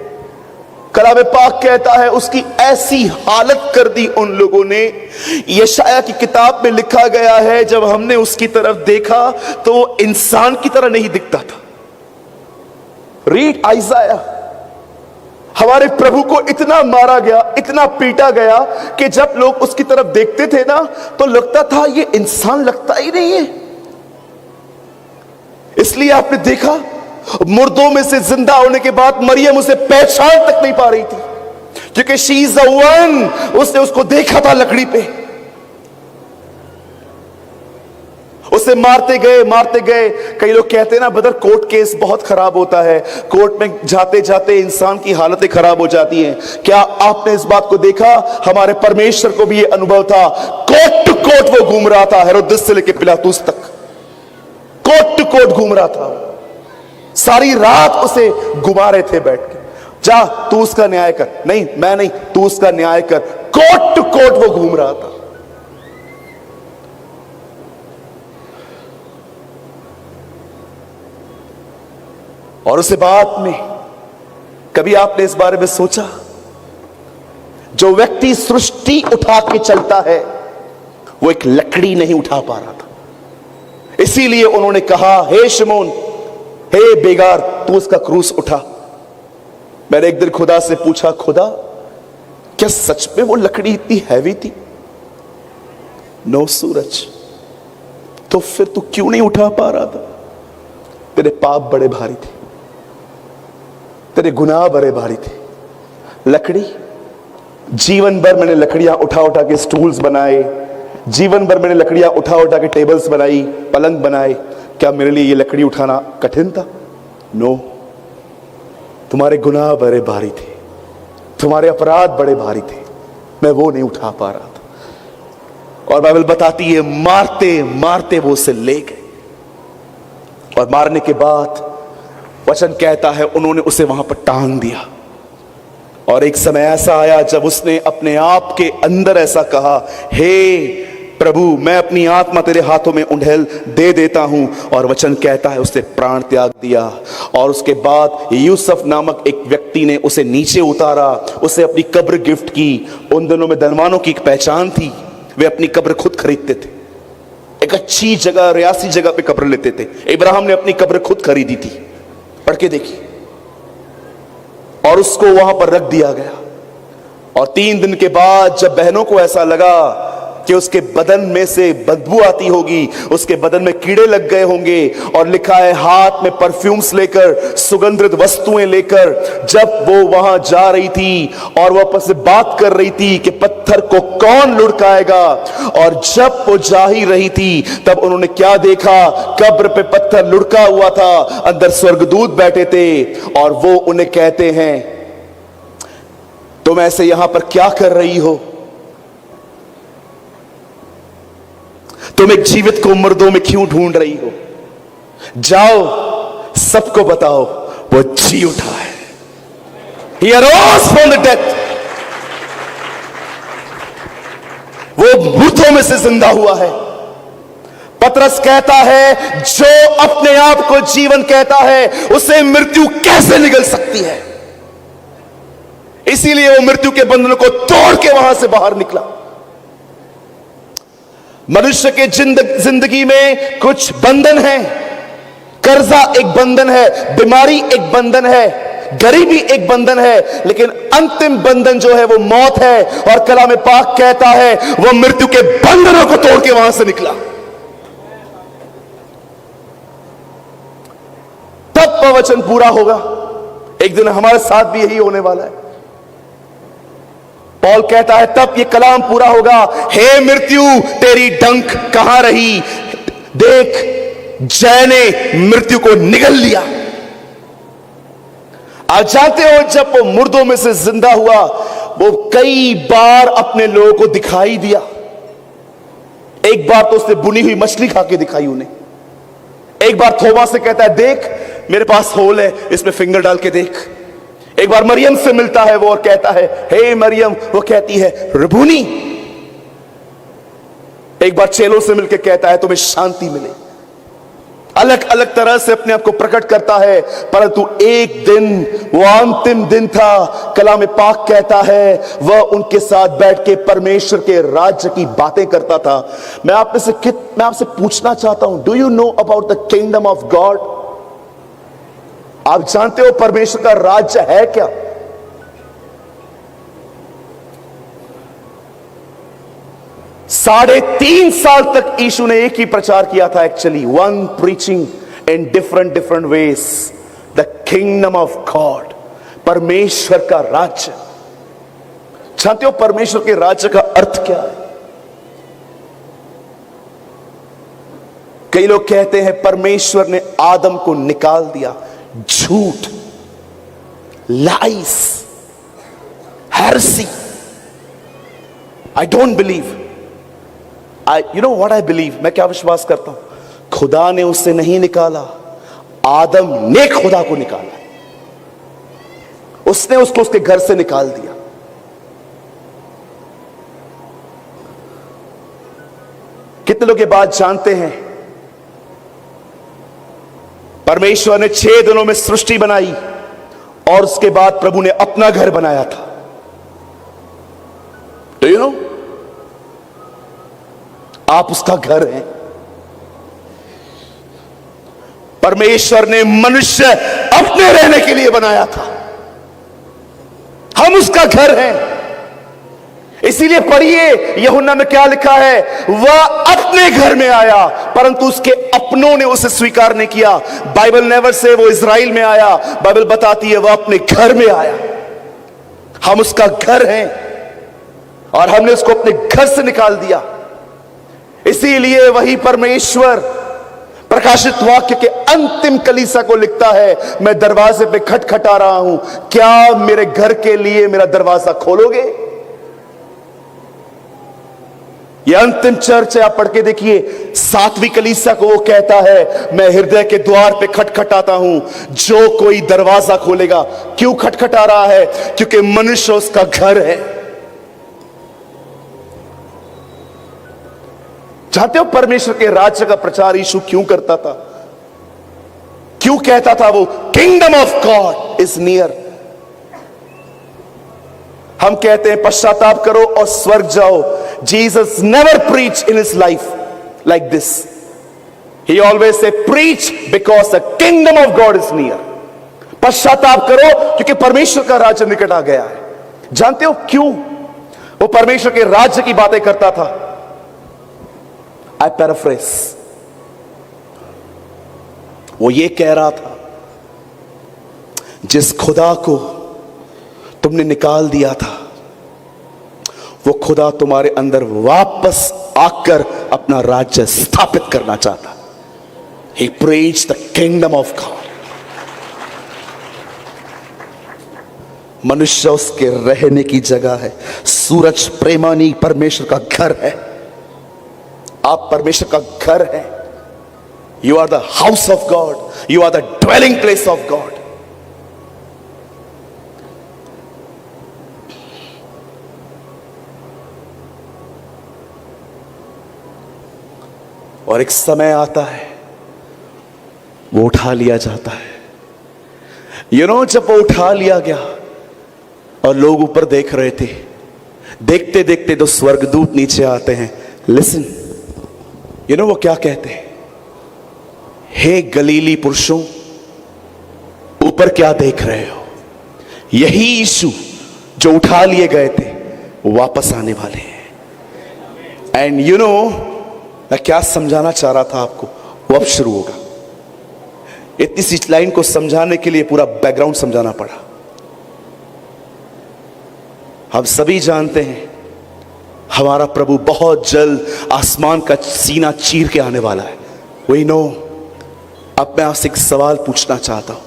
कलाम पाक कहता है उसकी ऐसी हालत कर दी उन लोगों ने, यशाया की किताब में लिखा गया है जब हमने उसकी तरफ देखा तो वो इंसान की तरह नहीं दिखता था। रीड आइजाया। हमारे प्रभु को इतना मारा गया, इतना पीटा गया कि जब लोग उसकी तरफ देखते थे ना तो लगता था ये इंसान लगता ही नहीं है। इसलिए आपने देखा मुर्दों में से जिंदा होने के बाद मरियम उसे पहचान तक नहीं पा रही थी, क्योंकि शी इज द वन। उसने उसको देखा था लकड़ी पे, उसे मारते गए। कई लोग कहते हैं ना ब्रदर, कोर्ट केस बहुत खराब होता है, कोर्ट में जाते जाते इंसान की हालतें खराब हो जाती हैं। क्या आपने इस बात को देखा? हमारे परमेश्वर को भी ये अनुभव था। कोर्ट टू कोर्ट वो घूम रहा था, हेरोदेस से लेकर पिलातुस तक कोर्ट टू कोर्ट घूम रहा था। सारी रात उसे घुमा रहे थे बैठ के, जा तू उसका न्याय कर, नहीं मैं नहीं, तू उसका न्याय कर। कोर्ट टू कोर्ट वो घूम रहा था। और उसे बाद में कभी आपने इस बारे में सोचा, जो व्यक्ति सृष्टि उठा के चलता है वो एक लकड़ी नहीं उठा पा रहा था। इसीलिए उन्होंने कहा, हे शिमोन, हे बेगार, तू उसका क्रूस उठा। मैंने एक दिन खुदा से पूछा, खुदा क्या सच में वो लकड़ी इतनी हैवी थी? नो सूरज, तो फिर तू क्यों नहीं उठा पा रहा था? तेरे पाप बड़े भारी थे, तेरे गुनाह बड़े भारी थे। लकड़ी, जीवन भर मैंने लकड़ियां उठा उठा के स्टूल्स बनाए, जीवन भर मैंने लकड़ियां उठा उठा के टेबल्स बनाई, पलंग बनाए। क्या मेरे लिए ये लकड़ी उठाना कठिन था? नो, तुम्हारे गुनाह बड़े भारी थे, तुम्हारे अपराध बड़े भारी थे, मैं वो नहीं उठा पा रहा था। और बाइबल बताती है, मारते मारते वो उसे ले गए, और मारने के बाद वचन कहता है उन्होंने उसे वहां पर टांग दिया। और एक समय ऐसा आया जब उसने अपने आप के अंदर ऐसा कहा, हे प्रभु, मैं अपनी आत्मा तेरे हाथों में उंडेल दे देता हूं। और वचन कहता है उसने प्राण त्याग दिया। और उसके बाद यूसुफ नामक एक व्यक्ति ने उसे नीचे उतारा, उसे अपनी कब्र गिफ्ट की। उन दिनों में धनवानों की एक पहचान थी, वे अपनी कब्र खुद खरीदते थे, एक अच्छी जगह, रियासी जगह पे कब्र लेते थे। इब्राहिम ने अपनी कब्र खुद खरीदी थी, पढ़ के देखिए। और उसको वहां पर रख दिया गया। और 3 दिन के बाद जब बहनों को ऐसा लगा कि उसके बदन में से बदबू आती होगी, उसके बदन में कीड़े लग गए होंगे, और लिखा है हाथ में परफ्यूम्स लेकर, सुगंधित वस्तुएं लेकर जब वो वहां जा रही थी और वो आपस में बात कर रही थी कि पत्थर को कौन लुढ़काएगा, और जब वो जा ही रही थी तब उन्होंने क्या देखा? कब्र पे पत्थर लुढ़का हुआ था, अंदर स्वर्गदूत बैठे थे, और वो उन्हें कहते हैं, तुम ऐसे यहां पर क्या कर रही हो? तुम एक जीवित को मुर्दों में क्यों ढूंढ रही हो? जाओ सबको बताओ वो जी उठा है। He arose from the death. वो मृतों में से जिंदा हुआ है। पतरस कहता है, जो अपने आप को जीवन कहता है उसे मृत्यु कैसे निगल सकती है? इसीलिए वो मृत्यु के बंधनों को तोड़ के वहां से बाहर निकला। मनुष्य के जिंदगी में कुछ बंधन है। कर्जा एक बंधन है, बीमारी एक बंधन है, गरीबी एक बंधन है, लेकिन अंतिम बंधन जो है वो मौत है। और कलाम पाक कहता है वो मृत्यु के बंधनों को तोड़ के वहां से निकला। तब वचन पूरा होगा। एक दिन हमारे साथ भी यही होने वाला है। पौल कहता है तब ये कलाम पूरा होगा, हे मृत्यु तेरी डंक कहां रही? देख, जय ने मृत्यु को निगल लिया। आप जानते हो जब वो मुर्दों में से जिंदा हुआ, वो कई बार अपने लोगों को दिखाई दिया। एक बार तो उसने बुनी हुई मछली खा के दिखाई उन्हें। एक बार थोमा से कहता है, देख मेरे पास होल है, इसमें फिंगर डाल के देख। एक बार मरियम से मिलता है वो और कहता है, हे मरियम, वो कहती है रबूनी। एक बार चेलों से मिलकर कहता है तुम्हें शांति मिले। अलग अलग तरह से अपने आप को प्रकट करता है, परंतु एक दिन वो अंतिम दिन था, कलाम पाक कहता है वह उनके साथ बैठ के परमेश्वर के राज्य की बातें करता था। मैं आपसे पूछना चाहता हूं, do you know about the kingdom of God? आप जानते हो परमेश्वर का राज्य है क्या? साढ़े 3 साल तक यीशु ने एक ही प्रचार किया था। Actually one preaching in different ways, the kingdom of God, परमेश्वर का राज्य। जानते हो परमेश्वर के राज्य का अर्थ क्या है? कई लोग कहते हैं परमेश्वर ने आदम को निकाल दिया। झूठ, lies, heresy. I don't believe. You know what I believe? मैं क्या विश्वास करता हूं? खुदा ने उससे नहीं निकाला, आदम ने खुदा को निकाला। उसने उसको उसके घर से निकाल दिया। कितने लोग ये बात जानते हैं? परमेश्वर ने 6 दिनों में सृष्टि बनाई और उसके बाद प्रभु ने अपना घर बनाया था। Do you know? आप उसका घर हैं। परमेश्वर ने मनुष्य अपने रहने के लिए बनाया था। हम उसका घर हैं। इसीलिए पढ़िए यूहन्ना में क्या लिखा है? वह अपने घर में आया परंतु उसके अपनों ने उसे स्वीकार नहीं किया। बाइबल नेवर से वो इज़राइल में आया। बाइबल बताती है वह अपने घर में आया। हम उसका घर हैं और हमने उसको अपने घर से निकाल दिया। इसीलिए वही परमेश्वर प्रकाशित वाक्य के अंतिम कलीसिया को लिखता है, मैं दरवाजे पे खटखटा रहा हूं, क्या मेरे घर के लिए मेरा दरवाजा खोलोगे? यह अंतिम चर्च है, आप पढ़ के देखिए। 7वीं कलीसिया को वो कहता है, मैं हृदय के द्वार पे खटखटाता हूं, जो कोई दरवाजा खोलेगा। क्यों खटखटा रहा है? क्योंकि मनुष्य उसका घर है। जानते हो परमेश्वर के राज्य का प्रचार यीशु क्यों करता था? क्यों कहता था वो kingdom of God is near? हम कहते हैं पश्चाताप करो और स्वर्ग जाओ। Jesus never preach in his life like this. He always say preach because the kingdom of God is near. पश्चाताप करो क्योंकि परमेश्वर का राज्य निकट आ गया है। जानते हो क्यों वो परमेश्वर के राज्य की बातें करता था? आई पैराफ्रेज। वो ये कह रहा था, जिस खुदा को तुमने निकाल दिया था वो खुदा तुम्हारे अंदर वापस आकर अपना राज्य स्थापित करना चाहता। He preached the kingdom of God। मनुष्य उसके रहने की जगह है। सूरज प्रेमानी परमेश्वर का घर है। आप परमेश्वर का घर है। You are the house of God. You are the dwelling place of God. और एक समय आता है वो उठा लिया जाता है। यू नो, जब वो उठा लिया गया और लोग ऊपर देख रहे थे, देखते देखते दो स्वर्गदूत नीचे आते हैं। लिसन, यू नो वो क्या कहते हैं? हे गलीली पुरुषों, ऊपर क्या देख रहे हो? यही यीशु जो उठा लिए गए थे वापस आने वाले हैं। एंड यू नो मैं क्या समझाना चाह रहा था आपको, वो अब शुरू होगा। इतनी सी लाइन को समझाने के लिए पूरा बैकग्राउंड समझाना पड़ा। हम सभी जानते हैं हमारा प्रभु बहुत जल्द आसमान का सीना चीर के आने वाला है। We know. अब मैं आपसे एक सवाल पूछना चाहता हूं,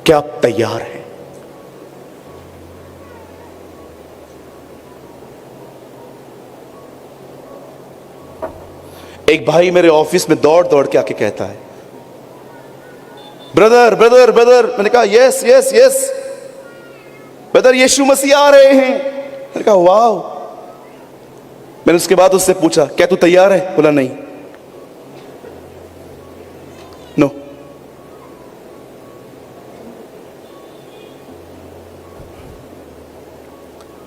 क्या आप तैयार हैं? एक भाई मेरे ऑफिस में दौड़ दौड़ के आके कहता है, ब्रदर ब्रदर ब्रदर। मैंने कहा यस यस यस ब्रदर, यीशु मसीह आ रहे हैं। मैंने कहा वाह। मैंने उसके बाद उससे पूछा, क्या तू तैयार है? बोला नहीं। नो।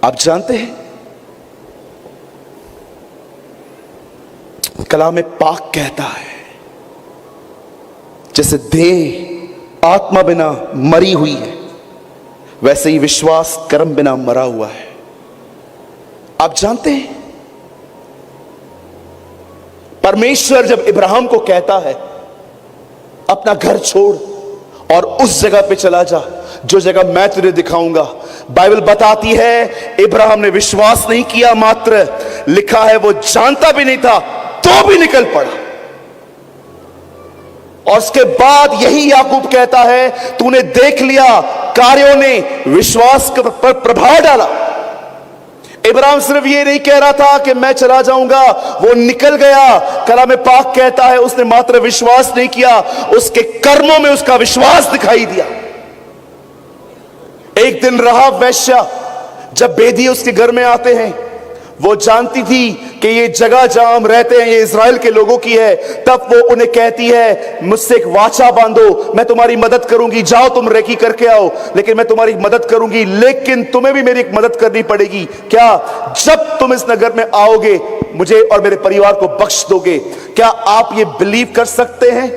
आप जानते हैं कलाम पाक कहता है, जैसे देह आत्मा बिना मरी हुई है, वैसे ही विश्वास कर्म बिना मरा हुआ है। आप जानते हैं परमेश्वर जब इब्राहिम को कहता है अपना घर छोड़ और उस जगह पे चला जा जो जगह मैं तुझे दिखाऊंगा, बाइबल बताती है इब्राहिम ने विश्वास नहीं किया, मात्र लिखा है वो जानता भी नहीं था तो भी निकल पड़ा। और उसके बाद यही याकूब कहता है, तूने देख लिया कार्यों ने विश्वास पर प्रभाव डाला। इब्राहिम सिर्फ ये नहीं कह रहा था कि मैं चला जाऊंगा, वो निकल गया। कलाम पाक कहता है उसने मात्र विश्वास नहीं किया, उसके कर्मों में उसका विश्वास दिखाई दिया। एक दिन राहाब वेश्या, जब बेदी उसके घर में आते हैं, वो जानती थी कि ये जगह जहां हम रहते हैं ये इज़राइल के लोगों की है। तब वो उन्हें कहती है, मुझसे एक वाचा बांधो, मैं तुम्हारी मदद करूंगी, जाओ तुम रेकी करके आओ, लेकिन मैं तुम्हारी मदद करूंगी, लेकिन तुम्हें भी मेरी एक मदद करनी पड़ेगी। क्या? जब तुम इस नगर में आओगे मुझे और मेरे परिवार को बख्श दोगे। क्या आप ये बिलीव कर सकते हैं?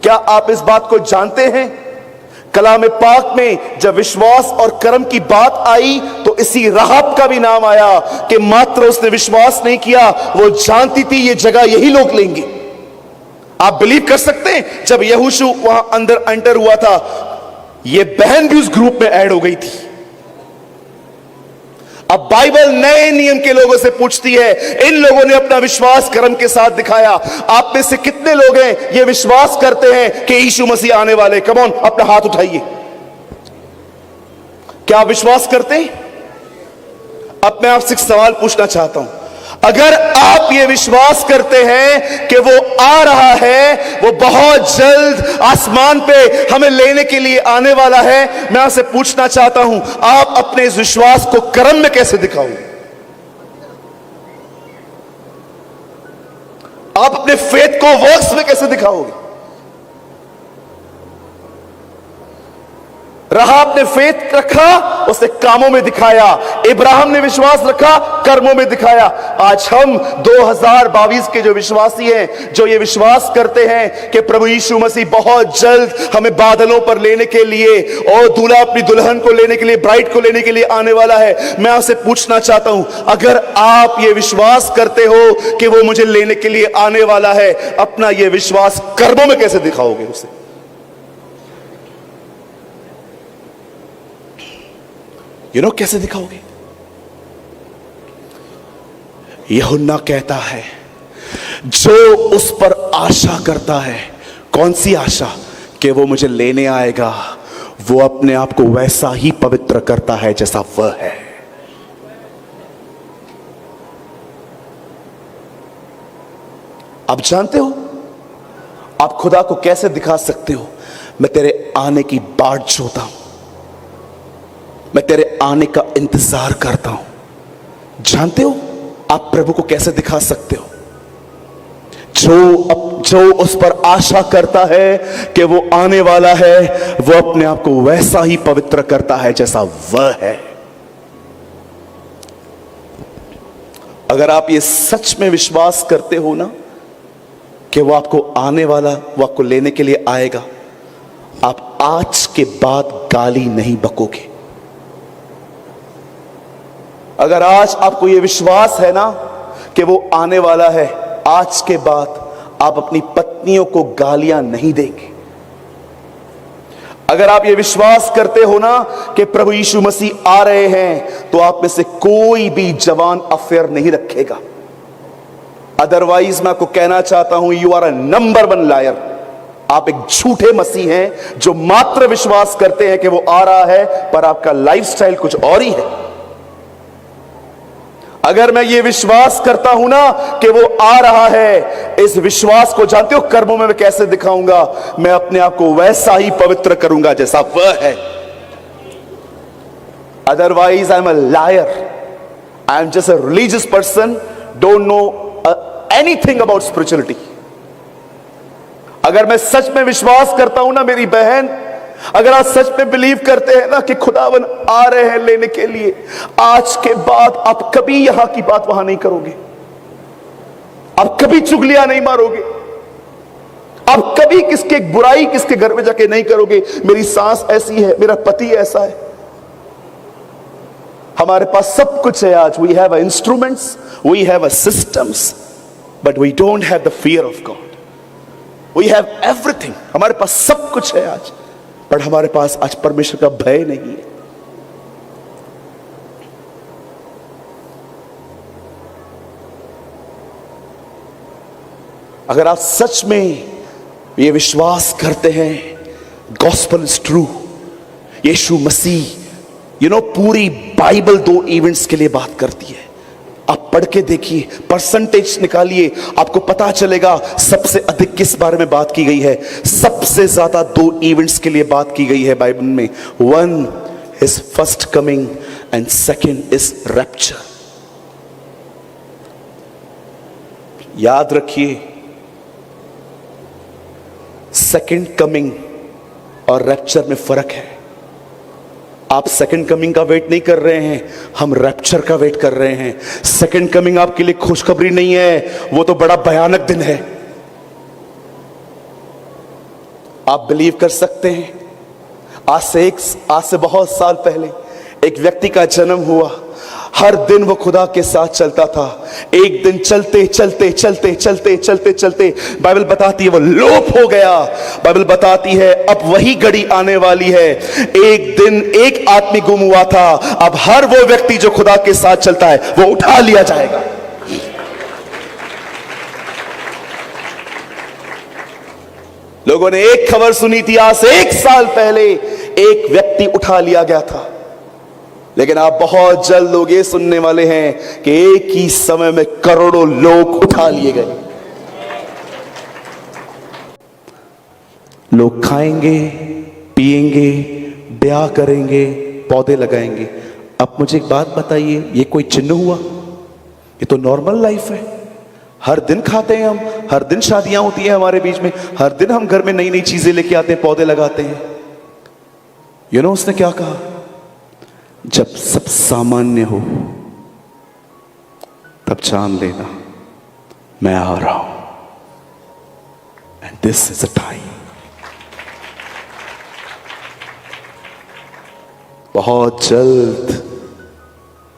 क्या आप इस बात को जानते हैं? कलाम पाक में जब विश्वास और कर्म की बात आई तो इसी राहब का भी नाम आया कि मात्र उसने विश्वास नहीं किया, वो जानती थी ये जगह यही लोग लेंगे। आप बिलीव कर सकते हैं जब यहोशू वहां अंदर एंटर हुआ था, ये बहन भी उस ग्रुप में ऐड हो गई थी। अब बाइबल नए नियम के लोगों से पूछती है, इन लोगों ने अपना विश्वास कर्म के साथ दिखाया। आप में से कितने लोग हैं ये विश्वास करते हैं कि यीशु मसीह आने वाले? कम ऑन, अपना हाथ उठाइए। क्या आप विश्वास करते हैं? अब मैं आपसे एक सवाल पूछना चाहता हूं, अगर आप ये विश्वास करते हैं कि वो आ रहा है, वो बहुत जल्द आसमान पे हमें लेने के लिए आने वाला है, मैं आपसे पूछना चाहता हूं, आप अपने इस विश्वास को कर्म में कैसे दिखाओगे? आप अपने फेथ को वर्क्स में कैसे दिखाओगे? राहाब ने फेथ रखा, उसने कामों में दिखाया। इब्राहिम ने विश्वास रखा, कर्मों में दिखाया। आज हम 2022 के जो विश्वासी हैं, जो ये विश्वास करते हैं कि प्रभु यीशु मसीह बहुत जल्द हमें बादलों पर लेने के लिए और दूल्हा अपनी दुल्हन को लेने के लिए, ब्राइड को लेने के लिए आने वाला है, मैं आपसे पूछना चाहता हूं, अगर आप ये विश्वास करते हो कि वो मुझे लेने के लिए आने वाला है, अपना ये विश्वास कर्मों में कैसे दिखाओगे उसे? कैसे दिखाओगे? यूहन्ना कहता है, जो उस पर आशा करता है, कौन सी आशा? कि वो मुझे लेने आएगा, वो अपने आप को वैसा ही पवित्र करता है जैसा वह है। आप जानते हो आप खुदा को कैसे दिखा सकते हो? मैं तेरे आने की बाट जोता हूं, मैं तेरे आने का इंतजार करता हूं। जानते हो आप प्रभु को कैसे दिखा सकते हो? जो उस पर आशा करता है कि वो आने वाला है, वो अपने आप को वैसा ही पवित्र करता है जैसा वह है। अगर आप ये सच में विश्वास करते हो ना कि वो आपको आने वाला, वो आपको लेने के लिए आएगा, आप आज के बाद गाली नहीं बकोगे। अगर आज आपको यह विश्वास है ना कि वो आने वाला है, आज के बाद आप अपनी पत्नियों को गालियां नहीं देंगे। अगर आप ये विश्वास करते हो ना कि प्रभु यीशु मसीह आ रहे हैं, तो आप में से कोई भी जवान अफेयर नहीं रखेगा। अदरवाइज मैं आपको कहना चाहता हूं, you are a number 1 liar. आप एक झूठे मसीह हैं जो मात्र विश्वास करते हैं कि वो आ रहा है, पर आपका लाइफस्टाइल कुछ और ही है। अगर मैं ये विश्वास करता हूं ना कि वो आ रहा है, इस विश्वास को जानते हो कर्मों में मैं कैसे दिखाऊंगा? मैं अपने आप को वैसा ही पवित्र करूंगा जैसा वह है। Otherwise I am a liar, I am just a religious person, don't know anything about spirituality. अगर मैं सच में विश्वास करता हूं ना मेरी बहन, अगर आप सच में बिलीव करते हैं ना कि खुदावन आ रहे हैं लेने के लिए, आज के बाद आप कभी यहां की बात वहां नहीं करोगे, आप कभी चुगलियां नहीं मारोगे, आप कभी किसके बुराई किसके घर में जाके नहीं करोगे। मेरी सास ऐसी है, मेरा पति ऐसा है। हमारे पास सब कुछ है आज। We have instruments, we have systems, but we don't have the fear of God. We have everything, हमारे पास सब कुछ है आज, पर हमारे पास आज परमेश्वर का भय नहीं है। अगर आप सच में ये विश्वास करते हैं गॉस्पेल इज ट्रू, यीशु मसीह पूरी बाइबल 2 इवेंट्स के लिए बात करती है। आप पढ़ के देखिए, परसेंटेज निकालिए, आपको पता चलेगा सबसे अधिक किस बारे में बात की गई है। सबसे ज्यादा 2 इवेंट्स के लिए बात की गई है बाइबल में। 1 is first coming and 2nd is rapture. याद रखिए, सेकंड कमिंग और रैप्चर में फर्क है। आप सेकंड कमिंग का वेट नहीं कर रहे हैं, हम रैप्चर का वेट कर रहे हैं। सेकंड कमिंग आपके लिए खुशखबरी नहीं है, वो तो बड़ा भयानक दिन है। आप बिलीव कर सकते हैं, आज से बहुत साल पहले एक व्यक्ति का जन्म हुआ। हर दिन वो खुदा के साथ चलता था। एक दिन चलते चलते चलते चलते चलते चलते बाइबल बताती है वो लोप हो गया। बाइबल बताती है अब वही घड़ी आने वाली है। एक दिन एक आदमी गुम हुआ था, अब हर वो व्यक्ति जो खुदा के साथ चलता है वो उठा लिया जाएगा। लोगों ने एक खबर सुनी थी, आज से 1 साल पहले एक व्यक्ति उठा लिया गया था। लेकिन आप बहुत जल्द लोग ये सुनने वाले हैं कि एक ही समय में करोड़ों लोग उठा लिए गए। लोग खाएंगे, पिएंगे, ब्याह करेंगे, पौधे लगाएंगे। अब मुझे एक बात बताइए, ये कोई चिन्ह हुआ? ये तो नॉर्मल लाइफ है। हर दिन खाते हैं हम, हर दिन शादियां होती हैं हमारे बीच में, हर दिन हम घर में नई नई चीजें लेके आते हैं, पौधे लगाते हैं। उसने क्या कहा? जब सब सामान्य हो तब जान लेना मैं आ रहा हूं। And this is a time. बहुत जल्द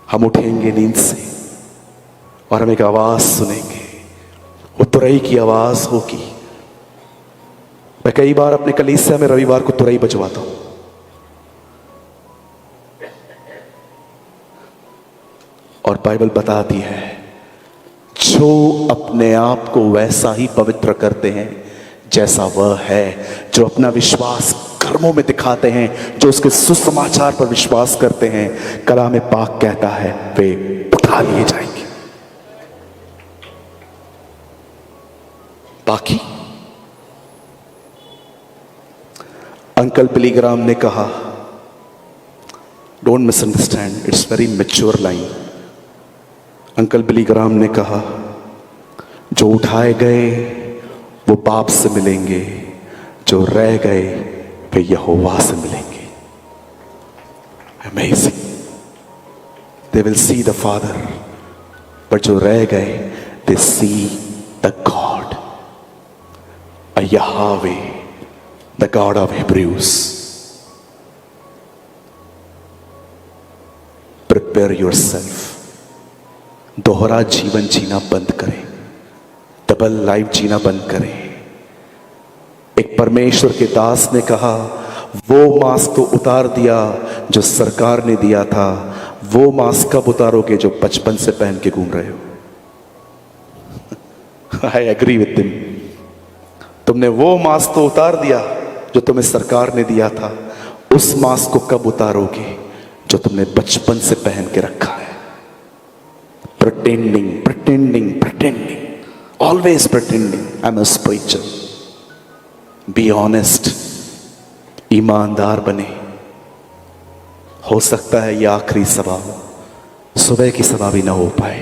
हम उठेंगे नींद से और हम एक आवाज सुनेंगे, वो तुरई की आवाज होगी। मैं कई बार अपने कलीसिया में रविवार को तुरई बजवाता हूं। और बाइबल बताती है जो अपने आप को वैसा ही पवित्र करते हैं जैसा वह है, जो अपना विश्वास कर्मों में दिखाते हैं, जो उसके सुसमाचार पर विश्वास करते हैं, कलाम पाक कहता है वे उठा लिए जाएंगे। बाकी अंकल बिली ग्राम ने कहा, don't misunderstand, it's very mature line. Uncle Billy Graham ने कहा जो उठाए गए वो बाप से मिलेंगे, जो रह गए वे यहोवा से मिलेंगे। Amazing. They will see the Father, but जो रह गए they see the God, a Yahweh, the God of Hebrews. Prepare yourself. दोहरा जीवन जीना बंद करें, डबल लाइफ जीना बंद करें। एक परमेश्वर के दास ने कहा वो मास्क तो उतार दिया जो सरकार ने दिया था, वो मास्क कब उतारोगे जो बचपन से पहन के घूम रहे हो? I agree with him. तुमने वो मास्क तो उतार दिया जो तुम्हें सरकार ने दिया था, उस मास्क को कब उतारोगे जो तुमने बचपन से पहन के रखा है? Pretending, pretending, pretending, always pretending. I'm a preacher. Be honest. ईमानदार बने। हो सकता है ये आखिरी सभा हो, सुबह की सभा भी ना हो पाए,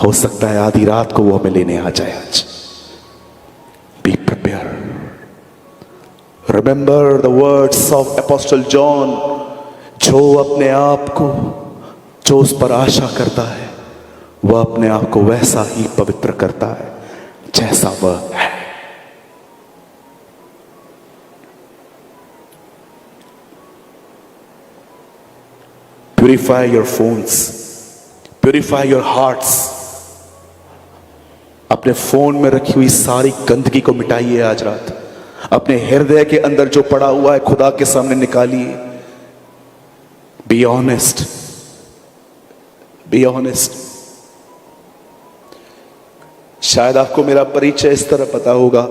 हो सकता है आधी रात को वो हमें लेने आ जाए आज। Be prepared. Remember the words of Apostle John. जो अपने आप को, जो उस पर आशा करता है, वह अपने आप को वैसा ही पवित्र करता है जैसा वह है। Purify your phones, purify your hearts. अपने फोन में रखी हुई सारी गंदगी को मिटाइए आज रात। अपने हृदय के अंदर जो पड़ा हुआ है खुदा के सामने निकालिए। Be honest, be honest. शायद आपको मेरा परिचय इस तरह पता होगा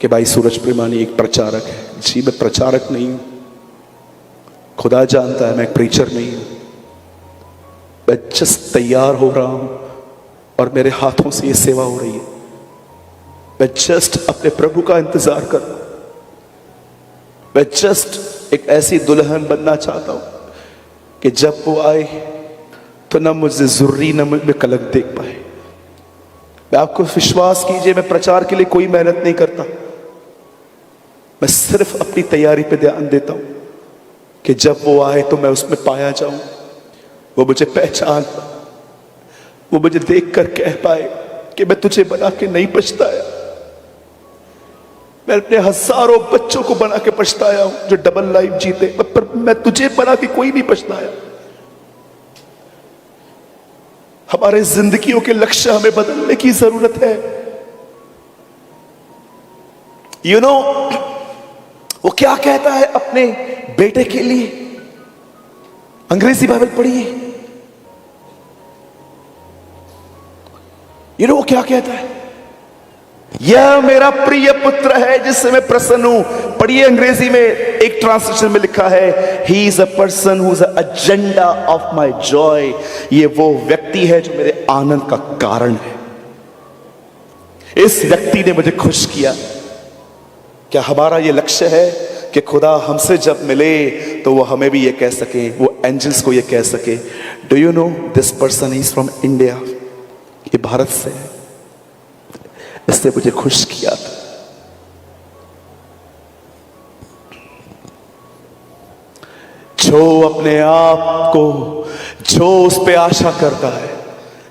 कि भाई सूरज प्रेमानी एक प्रचारक है। जी मैं प्रचारक नहीं हूं, खुदा जानता है मैं एक प्रीचर नहीं हूं। मैं जस्ट तैयार हो रहा हूं और मेरे हाथों से ये सेवा हो रही है। मैं जस्ट अपने प्रभु का इंतजार कर रहा हूं। मैं जस्ट एक ऐसी दुल्हन बनना चाहता हूं कि जब वो आए तो ना मुझे जुर्री ना मुझ में कलंक देख पाए। मैं आपको विश्वास कीजिए, मैं प्रचार के लिए कोई मेहनत नहीं करता। मैं सिर्फ अपनी तैयारी पे ध्यान देता हूं कि जब वो आए तो मैं उसमें पाया जाऊं, वो मुझे पहचान, वो मुझे देखकर कह पाए कि मैं तुझे बना के नहीं पछताया। मैं अपने हजारों बच्चों को बना के पछताया हूं जो डबल लाइफ जीते, पर मैं तुझे बना के कोई नहीं पछताया। हमारे जिंदगियों के लक्ष्य हमें बदलने की जरूरत है। यू नो वो क्या कहता है अपने बेटे के लिए, अंग्रेजी बाइबल पढ़िए। यू नो वो क्या कहता है, यह मेरा प्रिय पुत्र है जिससे मैं प्रसन्न हूं। पढ़िए अंग्रेजी में, एक ट्रांसलेशन में लिखा है he is a person who is a agenda of my Joy. ये वो व्यक्ति है जो मेरे आनंद का कारण है। इस व्यक्ति ने मुझे खुश किया। क्या हमारा ये लक्ष्य है कि खुदा हमसे जब मिले तो वो हमें भी ये कह सके, वो एंजल्स को ये कह सके, do you know this person is from India, ये भारत से है, इसने मुझे खुश किया था। जो अपने आप को, जो उस पे आशा करता है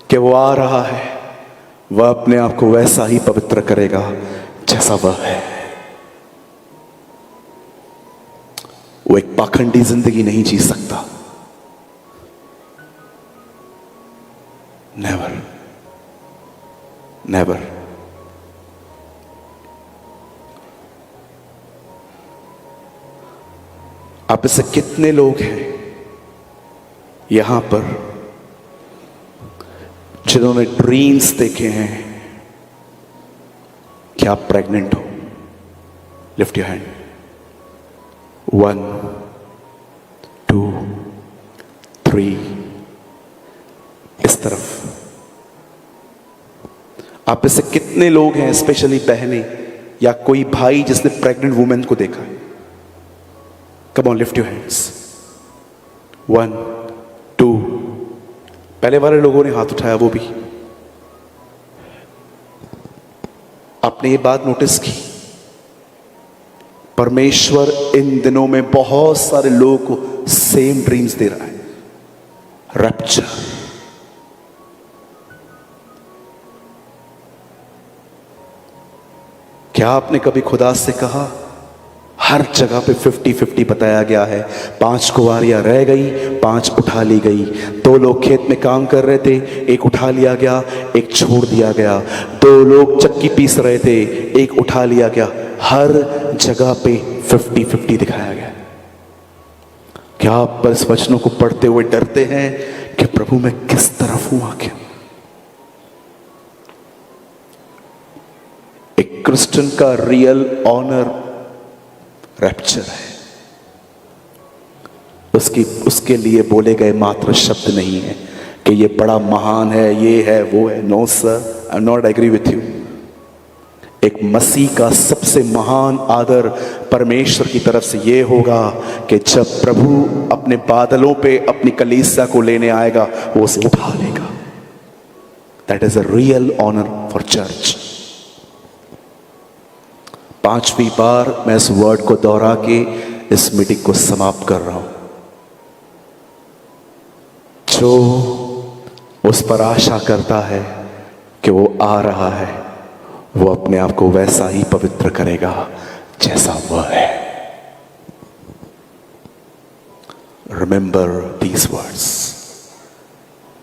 कि वो आ रहा है, वह अपने आप को वैसा ही पवित्र करेगा जैसा वह है। वो एक पाखंडी जिंदगी नहीं जी सकता। Never, never. आप ऐसे कितने लोग हैं यहां पर जिन्होंने ड्रीम्स देखे हैं कि आप प्रेग्नेंट हो? Lift your hand. 1 2 3, इस तरफ। आप ऐसे कितने लोग हैं, स्पेशली बहनें या कोई भाई, जिसने प्रेग्नेंट वुमेन को देखा है? Come on, lift your hands. 1 2, पहले वाले लोगों ने हाथ उठाया, वो भी। आपने ये बात नोटिस की, परमेश्वर इन दिनों में बहुत सारे लोगों को सेम ड्रीम्स दे रहा है, रैप्चर। क्या आपने कभी खुदा से कहा? हर जगह पे 50-50 बताया गया है। 5 कुंवारियां रह गई, 5 उठा ली गई। 2 लोग खेत में काम कर रहे थे, एक उठा लिया गया, एक छोड़ दिया गया। 2 लोग चक्की पीस रहे थे, एक उठा लिया गया। हर जगह पे 50-50 दिखाया गया। क्या आप इस वचनों को पढ़ते हुए डरते हैं कि प्रभु मैं किस तरफ हूं आखिर? एक क्रिश्चियन का रियल ऑनर रैप्चर है। उसके लिए बोले गए मात्र शब्द नहीं है कि ये बड़ा महान है, ये है, वो है। No sir, I am not agree with you. एक मसीह का सबसे महान आदर परमेश्वर की तरफ से ये होगा कि जब प्रभु अपने बादलों पे अपनी कलीसिया को लेने आएगा, वो उसे उठा लेगा। That is a real honour for church. 5वीं बार मैं इस वर्ड को दोहरा के इस मीटिंग को समाप्त कर रहा हूं। जो उस पर आशा करता है कि वो आ रहा है, वो अपने आप को वैसा ही पवित्र करेगा जैसा वह है। रिमेंबर दीज वर्ड्स,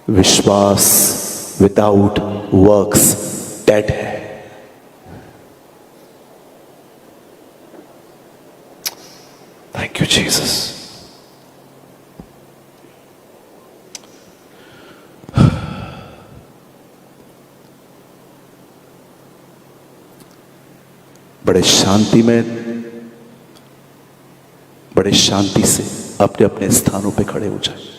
विश्वास विदाउट वर्क्स डेड है। Thank you, Jesus. बड़े शांति से अपने अपने स्थानों पे खड़े हो जाए।